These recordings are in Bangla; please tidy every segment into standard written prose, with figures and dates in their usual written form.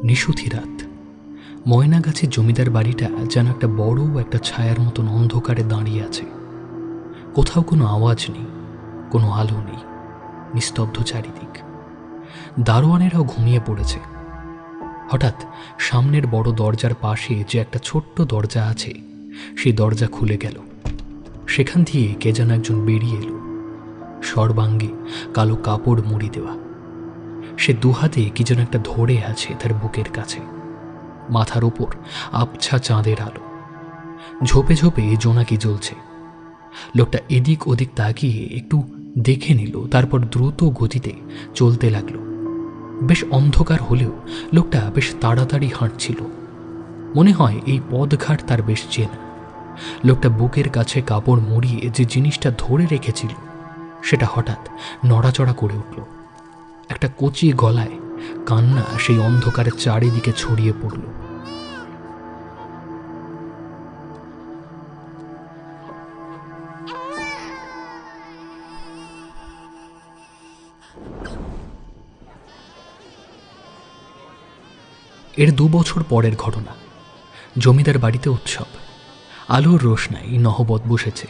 নিশুতি রাত। ময়নাগাছির জমিদার বাড়িটা যেন একটা বড় একটা ছায়ার মতন অন্ধকারে দাঁড়িয়ে আছে। কোথাও কোনো আওয়াজ নেই, কোনো আলো নেই, নিস্তব্ধ চারিদিক। দারোয়ানেরাও ঘুমিয়ে পড়েছে। হঠাৎ সামনের বড় দরজার পাশে যে একটা ছোট্ট দরজা আছে, সেই দরজা খুলে গেল। সেখান দিয়ে কে যেন একজন বেরিয়ে এলো, সর্বাঙ্গে কালো কাপড় মুড়ি দেওয়া। সে দুহাতে কি যেন একটা ধরে আছে তার বুকের কাছে। মাথার ওপর আবছা চাঁদের আলো, ঝোপে ঝোপে জোনাকি জ্বলছে। লোকটা এদিক ওদিক তাকিয়ে একটু দেখে নিল, তারপর দ্রুত গতিতে চলতে লাগলো। বেশ অন্ধকার হলেও লোকটা বেশ তাড়াতাড়ি হাঁটছিল। মনে হয় এই পথঘাট তার বেশ চেনা। লোকটা বুকের কাছে কাপড় মুড়িয়ে যে জিনিসটা ধরে রেখেছিল সেটা হঠাৎ নড়াচড়া করে উঠল। একটা কচি গলায় কান্না সেই অন্ধকারের চারিদিকে ছড়িয়ে পড়ল। এর 2 বছর পরের ঘটনা। জমিদার বাড়িতে উৎসব। আলোর রোশনাই নহবত বসেছে।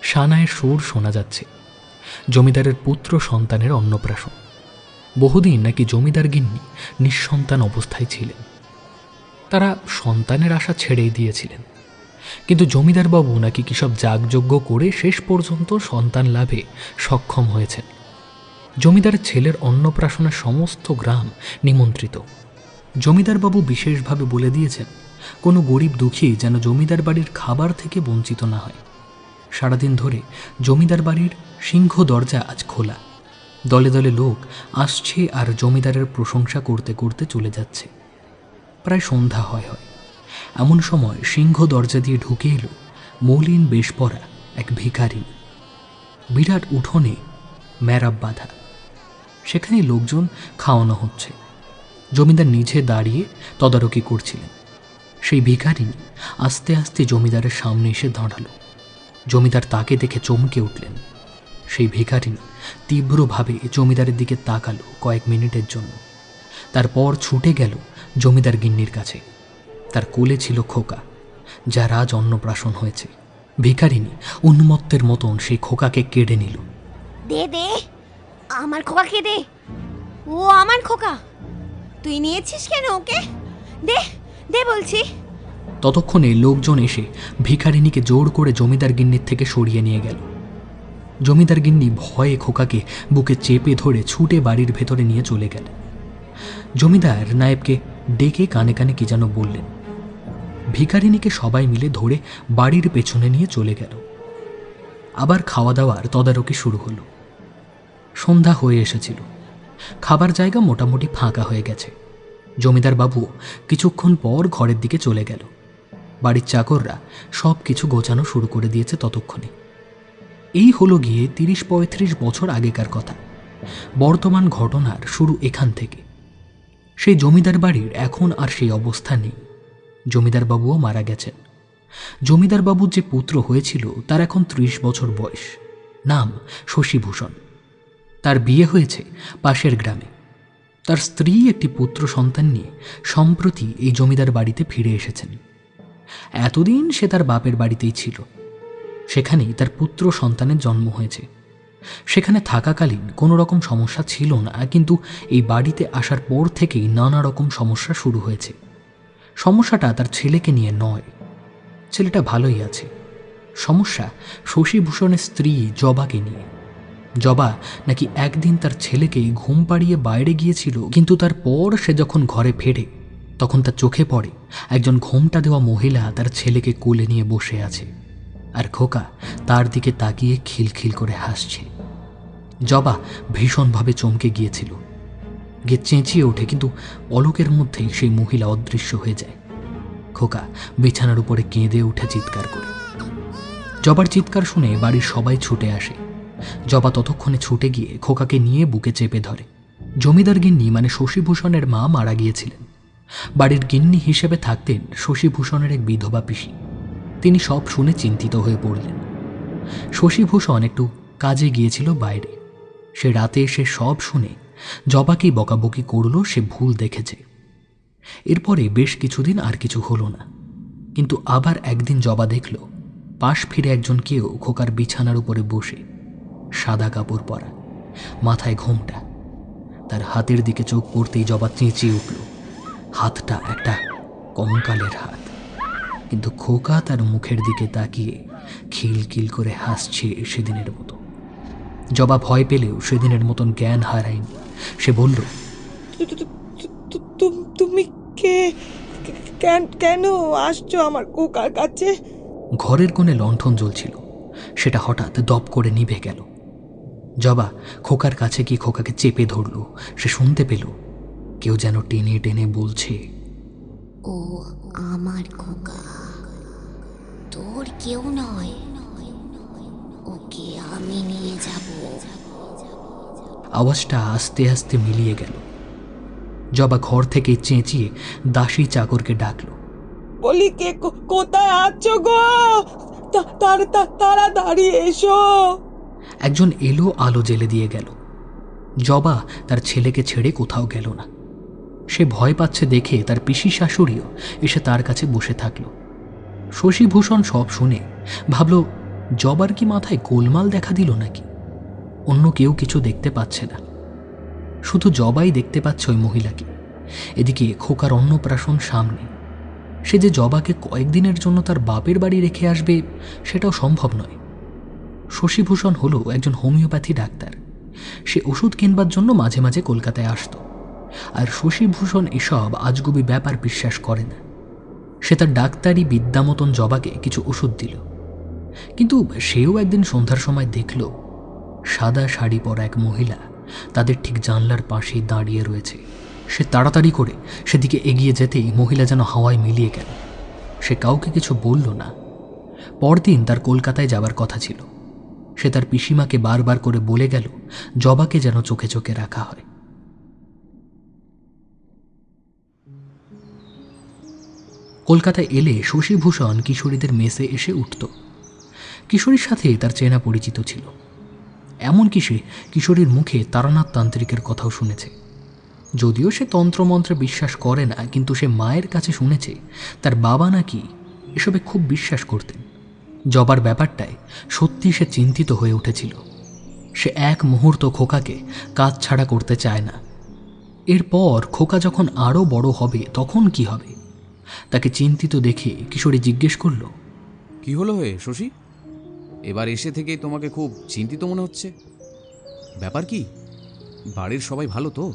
সানায়ের সুর শোনা যাচ্ছে। জমিদারের পুত্র সন্তানের অন্নপ্রাশন। বহুদিন নাকি জমিদার গিন্নি নিঃসন্তান অবস্থায় ছিলেন। তারা সন্তানের আশা ছেড়েই দিয়েছিলেন, কিন্তু জমিদারবাবু নাকি কি সব যাগযজ্ঞ করে শেষ পর্যন্ত সন্তান লাভে সক্ষম হয়েছেন। জমিদারের ছেলের অন্নপ্রাশনের সমস্ত গ্রাম নিমন্ত্রিত। জমিদারবাবু বিশেষভাবে বলে দিয়েছেন কোনো গরিব দুঃখী যেন জমিদার বাড়ির খাবার থেকে বঞ্চিত না হয়। সারাদিন ধরে জমিদার বাড়ির সিংহ দরজা আজ খোলা। দলে দলে লোক আসছে আর জমিদারের প্রশংসা করতে করতে চলে যাচ্ছে। প্রায় সন্ধ্যা হয়। এমন সময় সিংহ দরজা দিয়ে ঢুকে এলো মলিন বেশ পরা এক ভিখারিনী। বিরাট উঠোনে ম্যারাব বাঁধা, সেখানে লোকজন খাওয়ানো হচ্ছে। জমিদার নিচে দাঁড়িয়ে তদারকি করছিলেন। সেই ভিখারিনী আস্তে আস্তে জমিদারের সামনে এসে দাঁড়ালো। জমিদার তাকে দেখে চমকে উঠলেন। সেই ভিখারিনী তীব্রভাবে জমিদারের দিকে তাকালো কয়েক মিনিটের জন্য, তারপর ছুটে গেল জমিদার গিন্নির কাছে। তার কোলে ছিল খোকা, যার আজ অন্নপ্রাশন হয়েছে। ভিখারিনী উন্মত্তের মতন সেই খোকাকে কেড়ে নিল। দে দে, আমার খোকাকে দে, ও আমার খোকা। তুই নিয়েছিস কেন ওকে? দে দে বলছি। ততক্ষণে লোকজন এসে ভিখারিনীকে জোর করে জমিদার গিন্নির থেকে সরিয়ে নিয়ে গেল। জমিদার গিন্নি ভয়ে খোকাকে বুকে চেপে ধরে ছুটে বাড়ির ভেতরে নিয়ে চলে গেল। জমিদার নায়েবকে ডেকে কানে কানে কি যেন বললেন। ভিখারিনীকে সবাই মিলে ধরে বাড়ির পেছনে নিয়ে চলে গেল। আবার খাওয়া দাওয়ার তদারকি শুরু হলো। সন্ধ্যা হয়ে এসেছিল। খাবার জায়গা মোটামুটি ফাঁকা হয়ে গেছে। জমিদার বাবু কিছুক্ষণ পর ঘরের দিকে চলে গেল। বাড়ির চাকররা সব কিছু গোছানো শুরু করে দিয়েছে ততক্ষণে। এই হলো গিয়ে 30-35 বছর আগেকার কথা। বর্তমান ঘটনার শুরু এখান থেকে। সেই জমিদার বাড়ির এখন আর সেই অবস্থা নেই। জমিদার বাবুও মারা গেছেন। জমিদার বাবুর যে পুত্র হয়েছিল তার এখন 30 বছর বয়স। নাম শশীভূষণ। তার বিয়ে হয়েছে পাশের গ্রামে। তার স্ত্রী একটি পুত্র সন্তান নিয়ে সম্প্রতি এই জমিদার বাড়িতে ফিরে এসেছেন। এতদিন সে তার বাপের বাড়িতেই ছিল। সেখানেই তার পুত্র সন্তানের জন্ম হয়েছে। সেখানে থাকাকালীন কোনো রকম সমস্যা ছিল না, কিন্তু এই বাড়িতে আসার পর থেকেই নানা রকম সমস্যা শুরু হয়েছে। সমস্যাটা তার ছেলেকে নিয়ে নয়, ছেলেটা ভালোই আছে। সমস্যা শশীভূষণের স্ত্রী জবাকে নিয়ে। জবা নাকি একদিন তার ছেলেকে ঘুম পাড়িয়ে বাইরে গিয়েছিল, কিন্তু তারপর সে যখন ঘরে ফেরে তখন তার চোখে পড়ে একজন ঘোমটা দেওয়া মহিলা তার ছেলেকে কোলে নিয়ে বসে আছে, আর খোকা তার দিকে তাকিয়ে খিলখিল করে হাসছে। জবা ভীষণভাবে চমকে গিয়েছিল, গিয়ে চেঁচিয়ে ওঠে, কিন্তু পলকের মধ্যেই সেই মহিলা অদৃশ্য হয়ে যায়। খোকা বিছানার উপরে কেঁদে উঠে চিৎকার করে। জবার চিৎকার শুনে বাড়ির সবাই ছুটে আসে। জবা ততক্ষণে ছুটে গিয়ে খোকাকে নিয়ে বুকে চেপে ধরে। জমিদার গিন্নি মানে শশীভূষণের মা মারা গিয়েছিলেন। বাড়ির গিন্নি হিসেবে থাকতেন শশীভূষণের এক বিধবা পিসি। তিনি সব শুনে চিন্তিত হয়ে পড়লেন। শশীভূষণ একটু কাজে গিয়েছিল বাইরে। সে রাতে এসে সব শুনে জবাকেই বকাবকি করল, সে ভুল দেখেছে। এরপরে বেশ কিছুদিন আর কিছু হলো না, কিন্তু আবার একদিন জবা দেখল পাশ ফিরে একজন কেউ খোকার বিছানার উপরে বসে, সাদা কাপড় পরা, মাথায় ঘোমটা। তার হাতের দিকে চোখ পড়তেই জবা চেঁচিয়ে উঠল। হাতটা একটা কঙ্কালের হাত, কিন্তু খোকা তার মুখের দিকে তাকিয়ে খিলখিল করে হাসছে সেদিনের মতো। জবা ভয় পেলেও সেদিনের মতন জ্ঞান হারায়নি। সে বলল, তুমি কে? কেন আসছো আমার খোকার কাছে? ঘরের কোণে লণ্ঠন জ্বলছিল, সেটা হঠাৎ দপ করে নিভে গেল। জবা খোকার কাছে গিয়ে খোকাকে চেপে ধরল। সে শুনতে পেল কেউ যেন টেনে টেনে বলছে, ও আমার খোকা, তোর কেউ নয়, ওকে আমি নিয়ে যাব। আওয়াজটা আস্তে আস্তে মিলিয়ে গেল। জবা ঘর থেকে চেঁচিয়ে দাসী চাকরকে ডাকল। বলি, কে কোথায় আছো গো? তাড়াতাড়ি এসো। একজন এলো, আলো জ্বেলে দিয়ে গেল। জবা তার ছেলেকে ছেড়ে কোথাও গেল না। সে ভয় পাচ্ছে দেখে তার পিসি শাশুড়িও এসে তার কাছে বসে থাকল। শশীভূষণ সব শুনে ভাবল, জবার কি মাথায় গোলমাল দেখা দিল নাকি? অন্য কেউ কিছু দেখতে পাচ্ছে না, শুধু জবাই দেখতে পাচ্ছে ওই মহিলাকে। এদিকে খোকার অন্নপ্রাশন সামনে। সে যে জবাকে কয়েকদিনের জন্য তার বাপের বাড়ি রেখে আসবে সেটাও সম্ভব নয়। শশীভূষণ হলো একজন হোমিওপ্যাথি ডাক্তার। সে ওষুধ কিনবার জন্য মাঝে মাঝে কলকাতায় আসত, আর শশীভূষণ এসব আজগুবি ব্যাপার বিশ্বাস করে না। সে তার ডাক্তারি বিদ্যা মতন জবাকে কিছু ওষুধ দিল, কিন্তু সেও একদিন সন্ধ্যার সময় দেখল সাদা শাড়ি পরা এক মহিলা তাদের ঠিক জানলার পাশেই দাঁড়িয়ে রয়েছে। সে তাড়াতাড়ি করে সেদিকে এগিয়ে যেতেই মহিলা যেন হাওয়ায় মিলিয়ে গেল। সে কাউকে কিছু বলল না। পরদিন তার কলকাতায় যাবার কথা ছিল। সে তার পিসিমাকে বারবার করে বলে গেল জবাকে যেন চোখে চোখে রাখা হয়। কলকাতায় এলে শশীভূষণ কিশোরীদের মেসে এসে উঠত। কিশোরীর সাথে তার চেনা পরিচিত ছিল, এমনকি সে কিশোরীর মুখে তারানাথ তান্ত্রিকের কথাও শুনেছে। যদিও সে তন্ত্রমন্ত্রে বিশ্বাস করে না, কিন্তু সে মায়ের কাছে শুনেছে তার বাবা নাকি এসবে খুব বিশ্বাস করতেন। জবার ব্যাপারটায় সত্যি সে চিন্তিত হয়ে উঠেছিল। সে এক মুহূর্ত খোকাকে কাজ ছাড়া করতে চায় না। এরপর খোকা যখন আরও বড় হবে তখন কি হবে? তাকে চিন্তিত দেখে কিশোরী জিজ্ঞেস করল, কি হলো হে শশী? এবার এসে থেকেই তোমাকে খুব চিন্তিত মনে হচ্ছে। ব্যাপার কি? বাড়ির সবাই ভালো তো?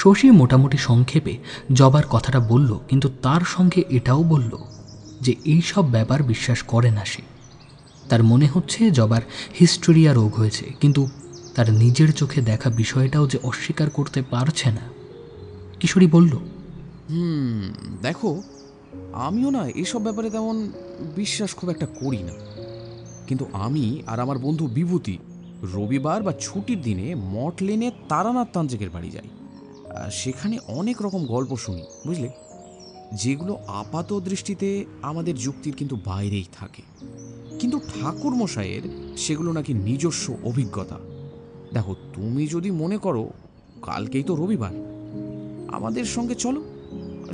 শশী মোটামুটি সংক্ষেপে জবার কথাটা বলল, কিন্তু তার সঙ্গে এটাও বলল যে এই সব ব্যাপার বিশ্বাস করে না সে। তার মনে হচ্ছে জবার হিস্টোরিয়া রোগ হয়েছে, কিন্তু তার নিজের চোখে দেখা বিষয়টাও যে অস্বীকার করতে পারছে না। কিশোরী বলল, দেখো, আমিও না এসব ব্যাপারে তেমন বিশ্বাস খুব একটা করি না, কিন্তু আমি আর আমার বন্ধু বিভূতি রবিবার বা ছুটির দিনে মঠ লেনে তারানাথ তান্ত্রিকের বাড়ি যাই। সেখানে অনেক রকম গল্প শুনি, বুঝলে, যেগুলো আপাত দৃষ্টিতে আমাদের যুক্তির কিন্তু বাইরেই থাকে, কিন্তু ঠাকুর মশাইয়ের সেগুলো নাকি নিজস্ব অভিজ্ঞতা। দেখো, তুমি যদি মনে করো কালকেই তো রবিবার, আমাদের সঙ্গে চলো,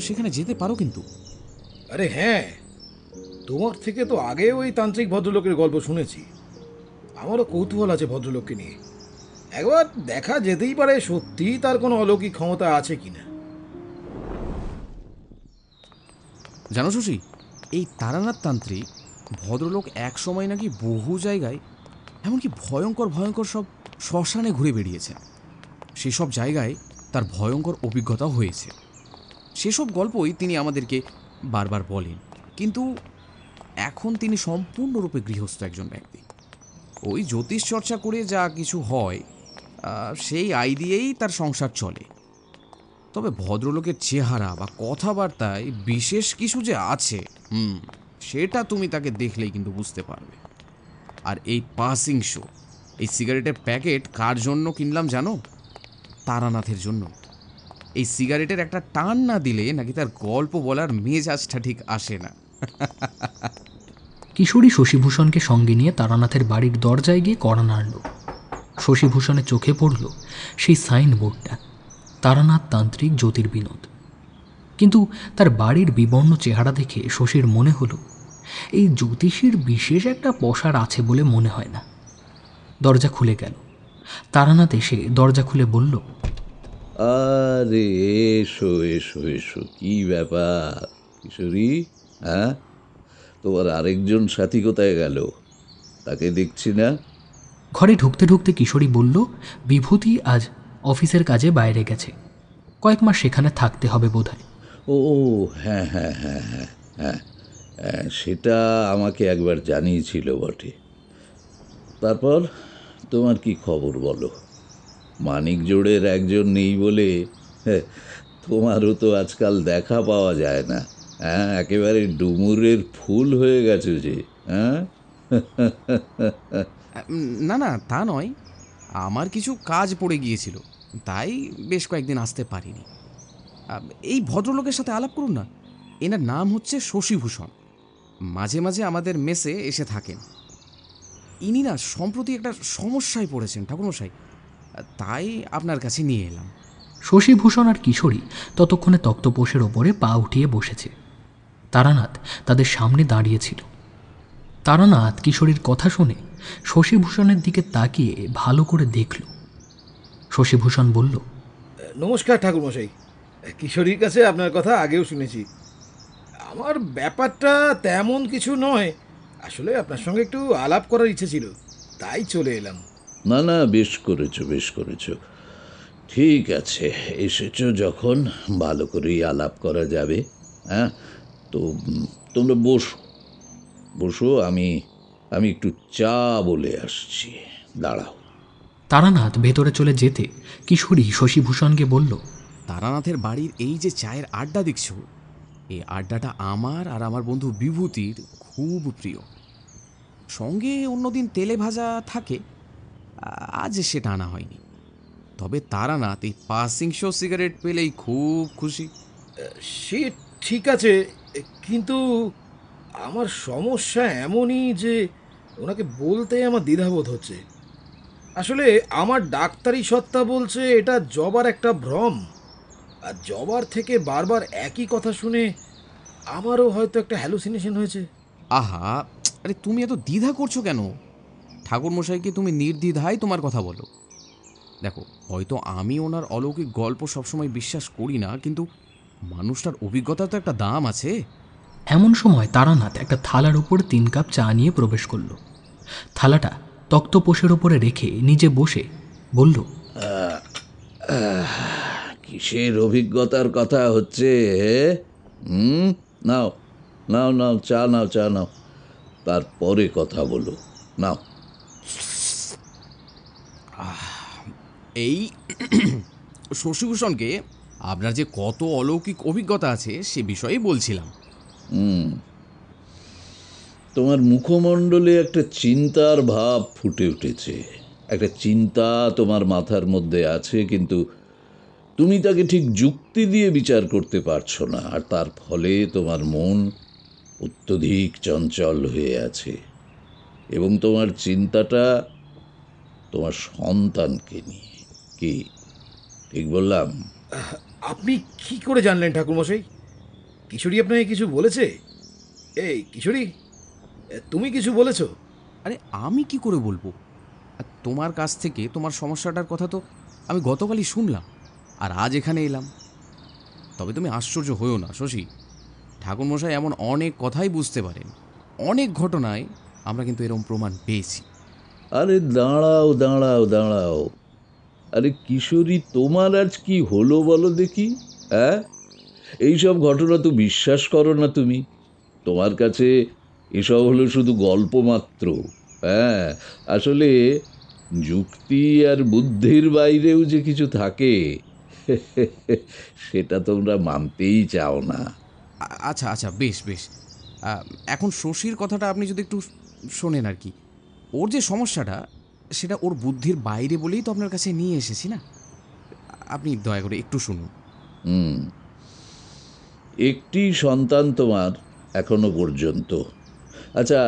সেখানে যেতে পারো কিন্তু। আরে হ্যাঁ, তোমার থেকে তো আগে ওই তান্ত্রিক ভদ্রলোকের গল্প শুনেছি। আমারও কৌতূহল আছে ভদ্রলোককে নিয়ে। একবার দেখা যেতেই পারে সত্যি তার কোনো অলৌকিক ক্ষমতা আছে কিনা। জানো শশী, এই তারানাথ তান্ত্রিক ভদ্রলোক এক সময় নাকি বহু জায়গায়, এমনকি ভয়ঙ্কর ভয়ঙ্কর সব শ্মশানে ঘুরে বেরিয়েছেন। সেসব জায়গায় তার ভয়ঙ্কর অভিজ্ঞতা হয়েছে। সেসব গল্পই তিনি আমাদেরকে বারবার বলেন, কিন্তু এখন তিনি সম্পূর্ণরূপে গৃহস্থ একজন ব্যক্তি। ওই জ্যোতিষ চর্চা করে যা কিছু হয় সেই আয় দিয়েই তার সংসার চলে। তবে ভদ্রলোকের চেহারা বা কথাবার্তায় বিশেষ কিছু যে আছে, সেটা তুমি তাকে দেখলেই কিন্তু বুঝতে পারবে। আর এই পাসিং শো, এই সিগারেটের প্যাকেট কার জন্য কিনলাম জানো? তারানাথের জন্য। এই সিগারেটের একটা টান না দিলে নাকি তার গল্প বলার মেজাজটা ঠিক আসে না। কিশোরী শশীভূষণকে সঙ্গে নিয়ে তারানাথের বাড়ির দরজায় গিয়ে কড়া নাড়ল। শশীভূষণের চোখে পড়ল সেই সাইনবোর্ডটা, তারানাথ তান্ত্রিক জ্যোতির্বিনোদ। কিন্তু তার বাড়ির বিবর্ণ চেহারা দেখে শশীর মনে হলো এই জ্যোতিষীর বিশেষ একটা পসার আছে বলে মনে হয় না। দরজা খুলে গেল। তারানাথ এসে দরজা খুলে বলল, আরে এসো এসো এসো, কি ব্যাপার কিশোরী? হ্যাঁ, তোমার আরেকজন সাথী কোথায় গেল? তাকে দেখছি না। ঘরে ঢুকতে ঢুকতে কিশোরী বলল, বিভূতি আজ অফিসের কাজে বাইরে গেছে, কয়েক মাস সেখানে থাকতে হবে বোধহয়। ও হ্যাঁ হ্যাঁ হ্যাঁ হ্যাঁ হ্যাঁ হ্যাঁ, সেটা আমাকে একবার জানিয়েছিল বটে। তারপর তোমার কি খবর বলো? মানিক জোড়ের একজন নেই বলে তোমারও তো আজকাল দেখা পাওয়া যায় না। হ্যাঁ, একেবারে ডুমুরের ফুল হয়ে গেছে যে। হ্যাঁ না না, তা নয়, আমার কিছু কাজ পড়ে গিয়েছিল, তাই বেশ কয়েকদিন আসতে পারিনি। এই ভদ্রলোকের সাথে আলাপ করুন না। এনার নাম হচ্ছে শশীভূষণ। মাঝে মাঝে আমাদের মেসে এসে থাকেন। ইনি না সম্প্রতি একটা সমস্যায় পড়েছেন ঠাকুরমশাই, তাই আপনার কাছে নিয়ে এলাম। শশীভূষণ আর কিশোরী ততক্ষণে তক্তপোষের ওপরে পা উঠিয়ে বসেছে। তারানাথ তাদের সামনে দাঁড়িয়েছিল। তারানাথ কিশোরীর কথা শুনে শশীভূষণের দিকে তাকিয়ে ভালো করে দেখল। শশীভূষণ বলল, নমস্কার ঠাকুরমশাই, কিশোরীর কাছে আপনার কথা আগেও শুনেছি। আমার ব্যাপারটা তেমন কিছু নয়, আসলে আপনার সঙ্গে একটু আলাপ করার ইচ্ছে ছিল, তাই চলে এলাম। না না, বেশ করেছো বেশ করেছো, ঠিক আছে, এসেছো যখন ভালো করেই আলাপ করা যাবে। হ্যাঁ, তো তোমরা বসো বসো, আমি একটু চা বলে আসছি, দাঁড়াও। তারানাথ ভেতরে চলে যেতে কিশোরী শশীভূষণকে বলল, তারানাথের বাড়ির এই যে চায়ের আড্ডা দেখছ, এই আড্ডাটা আমার আর আমার বন্ধু বিভূতির খুব প্রিয়। সঙ্গে অন্যদিন তেলে ভাজা থাকে, আজ সেটা আনা হয়নি। তবে তারানাথ এই পাসিং শো সিগারেট পেলেই খুব খুশি। সে ঠিক আছে, কিন্তু আমার সমস্যা এমনই যে ওনাকে বলতে আমার দ্বিধাবোধ হচ্ছে। আসলে আমার ডাক্তারি সত্তা বলছে এটা জবার একটা ভ্রম, আর জবার থেকে বারবার একই কথা শুনে আমারও হয়তো একটা হ্যালুসিনেশন হয়েছে। আহা, আরে তুমি এত দ্বিধা করছো কেন? ঠাকুরমশাইকে তুমি নির্দ্বিধায় তোমার কথা বলো। দেখো, হয়তো আমি ওনার অলৌকিক গল্প সবসময় বিশ্বাস করি না, কিন্তু মানুষটার অভিজ্ঞতার তো একটা দাম আছে। এমন সময় তারানাথ একটা থালার উপর 3 কাপ চা নিয়ে প্রবেশ করল। থালাটা তক্তপোষের ওপরে রেখে নিজে বসে বলল, কিসের অভিজ্ঞতার কথা হচ্ছে? নাও নাও নাও, চা নাও চা নাও, তারপরে কথা বলো, নাও। এই শশীভূষণকে আপনার যে কত অলৌকিক অভিজ্ঞতা আছে সে বিষয়েই বলছিলাম। তোমার মুখমণ্ডলে একটা চিন্তার ভাব ফুটে উঠেছে। একটা চিন্তা তোমার মাথার মধ্যে আছে, কিন্তু তুমি তাকে ঠিক যুক্তি দিয়ে বিচার করতে পারছো না, আর তার ফলে তোমার মন অত্যধিক চঞ্চল হয়ে আছে। এবং তোমার চিন্তাটা তোমার সন্তানকে নিয়ে। কি ঠিক বললাম? আপনি কি করে জানলেন ঠাকুরমশাই? কিশোরী আপনাকে কিছু বলেছে? এই কিশোরী, তুমি কিছু বলেছো? আরে আমি কি করে বলবো? আর তোমার কাছ থেকে তোমার সমস্যাটার কথা তো আমি গতকালই শুনলাম, আর আজ এখানে এলাম। তবে তুমি আশ্চর্য হয়েও না শশী, ঠাকুরমশাই এমন অনেক কথাই বুঝতে পারেন। অনেক ঘটনায় আমরা কিন্তু এরকম প্রমাণ পেয়েছি। আরে দাঁড়াও দাঁড়াও দাঁড়াও, আরে কিশোরী, তোমার আজ কি হলো বলো দেখি? হ্যাঁ, এইসব ঘটনা তো বিশ্বাস করো না তুমি। তোমার কাছে এসব হলো শুধু গল্প মাত্র। হ্যাঁ, আসলে যুক্তি আর বুদ্ধির বাইরেও যে কিছু থাকে সেটা তোমরা মানতেই চাও না। আচ্ছা আচ্ছা, বেশ বেশ, এখন শশীর কথাটা আপনি যদি একটু শোনেন আর কি। ওর যে সমস্যাটা সেটা ওর বুদ্ধির বাইরে বলেই তো আপনার কাছে নিয়ে এসেছি না। আপনি দয়া করে একটু শুনুন। একটি সন্তান তোমার এখনো পর্যন্ত। আচ্ছা,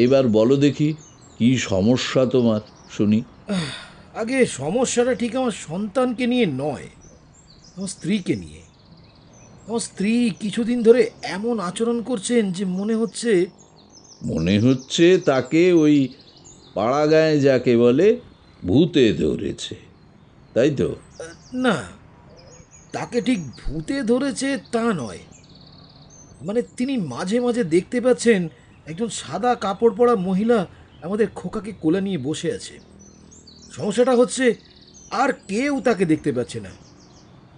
এবার বলো দেখি কি সমস্যা তোমার, শুনি। আগে সমস্যাটা ঠিক আমার সন্তানকে নিয়ে নয়, আমার স্ত্রীকে নিয়ে। আমার স্ত্রী কিছুদিন ধরে এমন আচরণ করছেন যে মনে হচ্ছে তাকে ওই পাড়াগাঁয়ে যাকে বলে ভূতে ধরেছে, তাই তো? না, তাকে ঠিক ভূতে ধরেছে তা নয়। মানে তিনি মাঝে মাঝে দেখতে পাচ্ছেন একজন সাদা কাপড় পরা মহিলা আমাদের খোকাকে কোলে নিয়ে বসে আছে। সমস্যাটা হচ্ছে আর কেউ তাকে দেখতে পাচ্ছে না,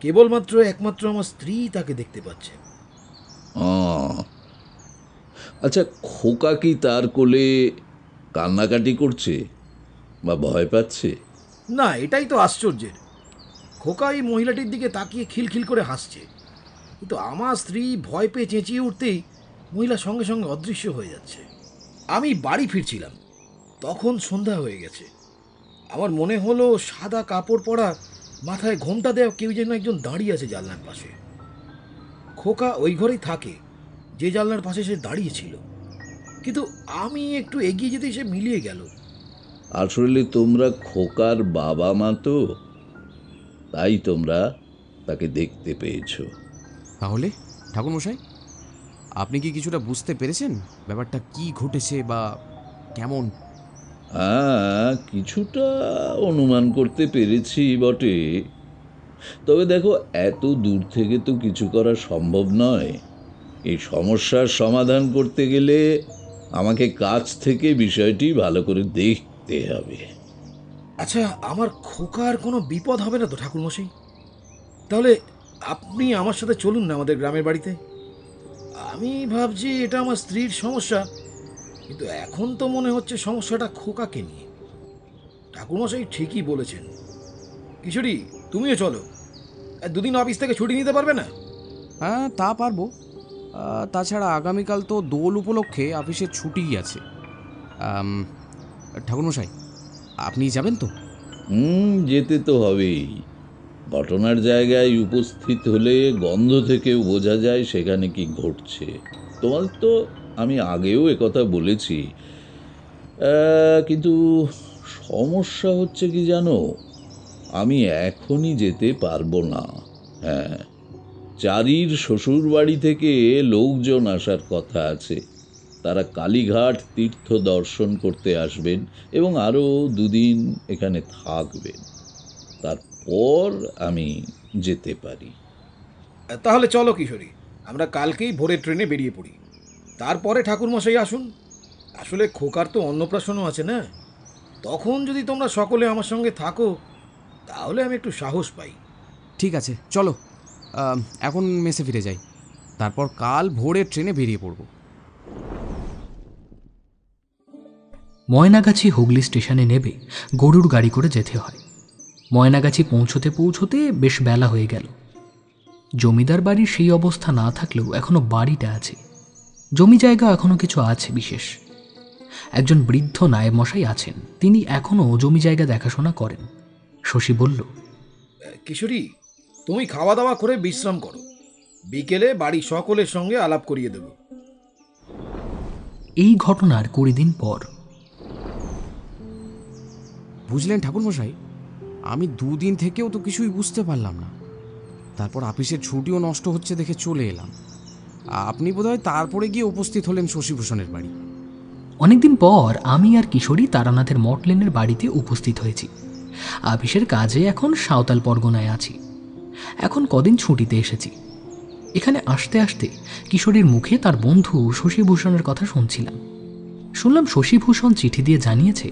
কেবলমাত্র একমাত্র আমার স্ত্রী তাকে দেখতে পাচ্ছে। আচ্ছা, খোকা কি তার কোলে কান্নাকাটি করছে বা ভয় পাচ্ছে? না, এটাই তো আশ্চর্যের। খোকা এই মহিলাটির দিকে তাকিয়ে খিলখিল করে হাসছে, কিন্তু আমার স্ত্রী ভয় পেয়ে চেঁচিয়ে উঠতেই মহিলা সঙ্গে সঙ্গে অদৃশ্য হয়ে যাচ্ছে। আমি বাড়ি ফিরছিলাম, তখন সন্ধ্যা হয়ে গেছে। আমার মনে হলো সাদা কাপড় পরা, মাথায় ঘোমটা দেওয়া কেউ যেন একজন দাঁড়িয়ে আছে জানলার পাশে। খোকা ওই ঘরেই থাকে যে জানলার পাশে সে দাঁড়িয়েছিল, কিন্তু আমি একটু এগিয়ে যেতেই সে মিলিয়ে গেল। আসলে তোমরা খোকার বাবা মা তো, তাই তোমরা তাকে দেখতে পেয়েছো। তাহলে ঠাকুরমশাই, আপনি কি কিছুটা বুঝতে পেরেছেন ব্যাপারটা কি ঘটেছে বা কেমন? হ্যাঁ, কিছুটা অনুমান করতে পেরেছি বটে। তবে দেখো, এত দূর থেকে তো কিছু করা সম্ভব নয়। এই সমস্যার সমাধান করতে গেলে আমাকে কাছ থেকে বিষয়টি ভালো করে দেখতে হবে। আচ্ছা, আমার খোকার কোনো বিপদ হবে না তো ঠাকুরমশাই? তাহলে আপনি আমার সাথে চলুন না আমাদের গ্রামের বাড়িতে। আমি ভাবছি এটা আমার স্ত্রীর সমস্যা, কিন্তু এখন তো মনে হচ্ছে সমস্যাটা খোকাকে নিয়ে। ঠাকুরমশাই ঠিকই বলেছেন। কিশোরী, তুমিও চলো। দুদিন অফিস থেকে ছুটি নিতে পারবে না? হ্যাঁ, তা পারবো। তাছাড়া আগামীকাল তো দোল উপলক্ষে অফিসের ছুটিই আছে। ঠাকুরমশাই, আপনি যাবেন তো? যেতে তো হবেই। ঘটনার জায়গায় উপস্থিত হলে গন্ধ থেকেও বোঝা যায় সেখানে কি ঘটছে। তোমার তো আমি আগেও একথা বলেছি, কিন্তু সমস্যা হচ্ছে কি জানো, আমি এখনই যেতে পারবো না। হ্যাঁ, চারির শ্বশুর বাড়ি থেকে লোকজন আসার কথা আছে। তারা কালীঘাট তীর্থ দর্শন করতে আসবেন এবং আরও দুদিন এখানে থাকবেন। তারপর আমি যেতে পারি। তাহলে চলো কিশোরী, আমরা কালকেই ভোরের ট্রেনে বেরিয়ে পড়ি। তারপরে ঠাকুরমশাই আসুন। আসলে খোকার তো অন্নপ্রাশনও আছে না, তখন যদি তোমরা সকলে আমার সঙ্গে থাকো তাহলে আমি একটু সাহস পাই। ঠিক আছে, চলো এখন মেসে ফিরে যাই, তারপর কাল ভোরে ট্রেনে বেরিয়ে পড়ব। ময়নাগাছি হুগলি স্টেশনে নেবে গরুর গাড়ি করে যেতে হয়। ময়নাগাছি পৌঁছতে পৌঁছতে বেশ বেলা হয়ে গেল। জমিদার বাড়ির সেই অবস্থা না থাকলেও এখনো বাড়িটা আছে। জমি জায়গা এখনো কিছু আছে বিশেষ। একজন বৃদ্ধ নায়েব মশাই আছেন, তিনি এখনো জমি জায়গা দেখাশোনা করেন। শশী বলল, কিশোরী, তুমি খাওয়া দাওয়া করে বিশ্রাম করো, বিকেলে বাড়ির সকলের সঙ্গে আলাপ করিয়ে দেব। এই ঘটনার 20 দিন পর। বুঝলেন ঠাকুরমশাই, আমি 2 দিন থেকেও তো কিছুই বুঝতে পারলাম না। তারপর অফিসের ছুটিও নষ্ট হচ্ছে দেখে চলে এলাম। আপনি বোধহয় তারপরে গিয়ে উপস্থিত হলেন শশীভূষণের বাড়ি। অনেকদিন পর আমি আর কিশোরী তারানাথের মটলেনের বাড়িতে উপস্থিত হয়েছি। অফিসের কাজে এখন সাঁওতাল পরগনায় আছি। এখন কদিন ছুটিতে এসেছি। এখানে আসতে আসতে কিশোরীর মুখে তার বন্ধু শশীভূষণের কথা শুনছিলাম। শুনলাম শশীভূষণ চিঠি দিয়ে জানিয়েছে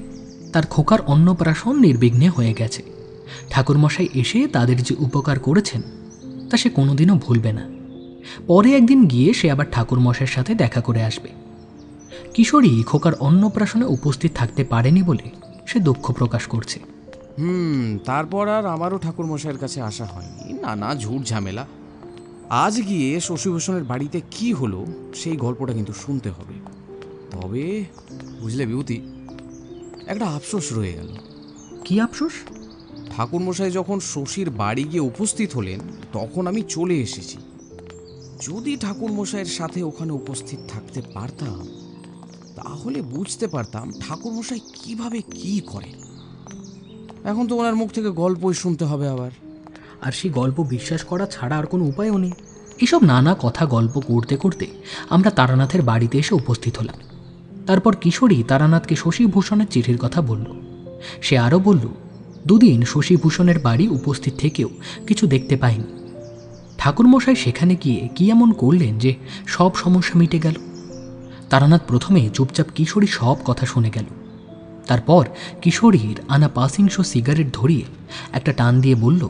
তার খোকার অন্নপ্রাশন নির্বিঘ্নে হয়ে গেছে। ঠাকুরমশাই এসে তাদের যে উপকার করেছেন তা সে কোনোদিনও ভুলবে না। পরে একদিন গিয়ে সে আবার ঠাকুরমশাইয়ের সাথে দেখা করে আসবে। কিশোরী খোকার অন্নপ্রাশনে উপস্থিত থাকতে পারেনি বলে সে দুঃখ প্রকাশ করছে। তারপর আর আমারও ঠাকুরমশাইয়ের কাছে আসা হয়নি, নানা ঝুট ঝামেলা। আজ গিয়ে শশীভূষণের বাড়িতে কি হলো সেই গল্পটা কিন্তু শুনতে হবে। তবে বুঝলে বিভূতি, একটা আফসোস রয়ে গেল। কি আফসোস? ঠাকুরমশাই যখন শশীর বাড়ি গিয়ে উপস্থিত হলেন তখন আমি চলে এসেছি। যদি ঠাকুরমশাইয়ের সাথে ওখানে উপস্থিত থাকতে পারতাম তাহলে বুঝতে পারতাম ঠাকুরমশাই কিভাবে কি করেন। এখন তো ওনার মুখ থেকে গল্পই শুনতে হবে আবার। আর সেই গল্প বিশ্বাস করা ছাড়া আর কোনো উপায়ও নেই। এসব নানা কথা গল্প করতে করতে আমরা তারানাথের বাড়িতে এসে উপস্থিত হলাম। তারপর কিশোরী তারানাথকে শশীভূষণের চিঠির কথা বলল। সে আরও বলল, দুদিন শশীভূষণের বাড়ি উপস্থিত থেকেও কিছু দেখতে পায়নি। ঠাকুরমশাই সেখানে গিয়ে কি এমন করলেন যে সব সমস্যা মিটে গেল। তারানাথ প্রথমে চুপচাপ কিশোরী সব কথা শুনে গেল। তারপর কিশোরীর আনা পাসিংশ সিগারেট ধরিয়ে একটা টান দিয়ে বলল,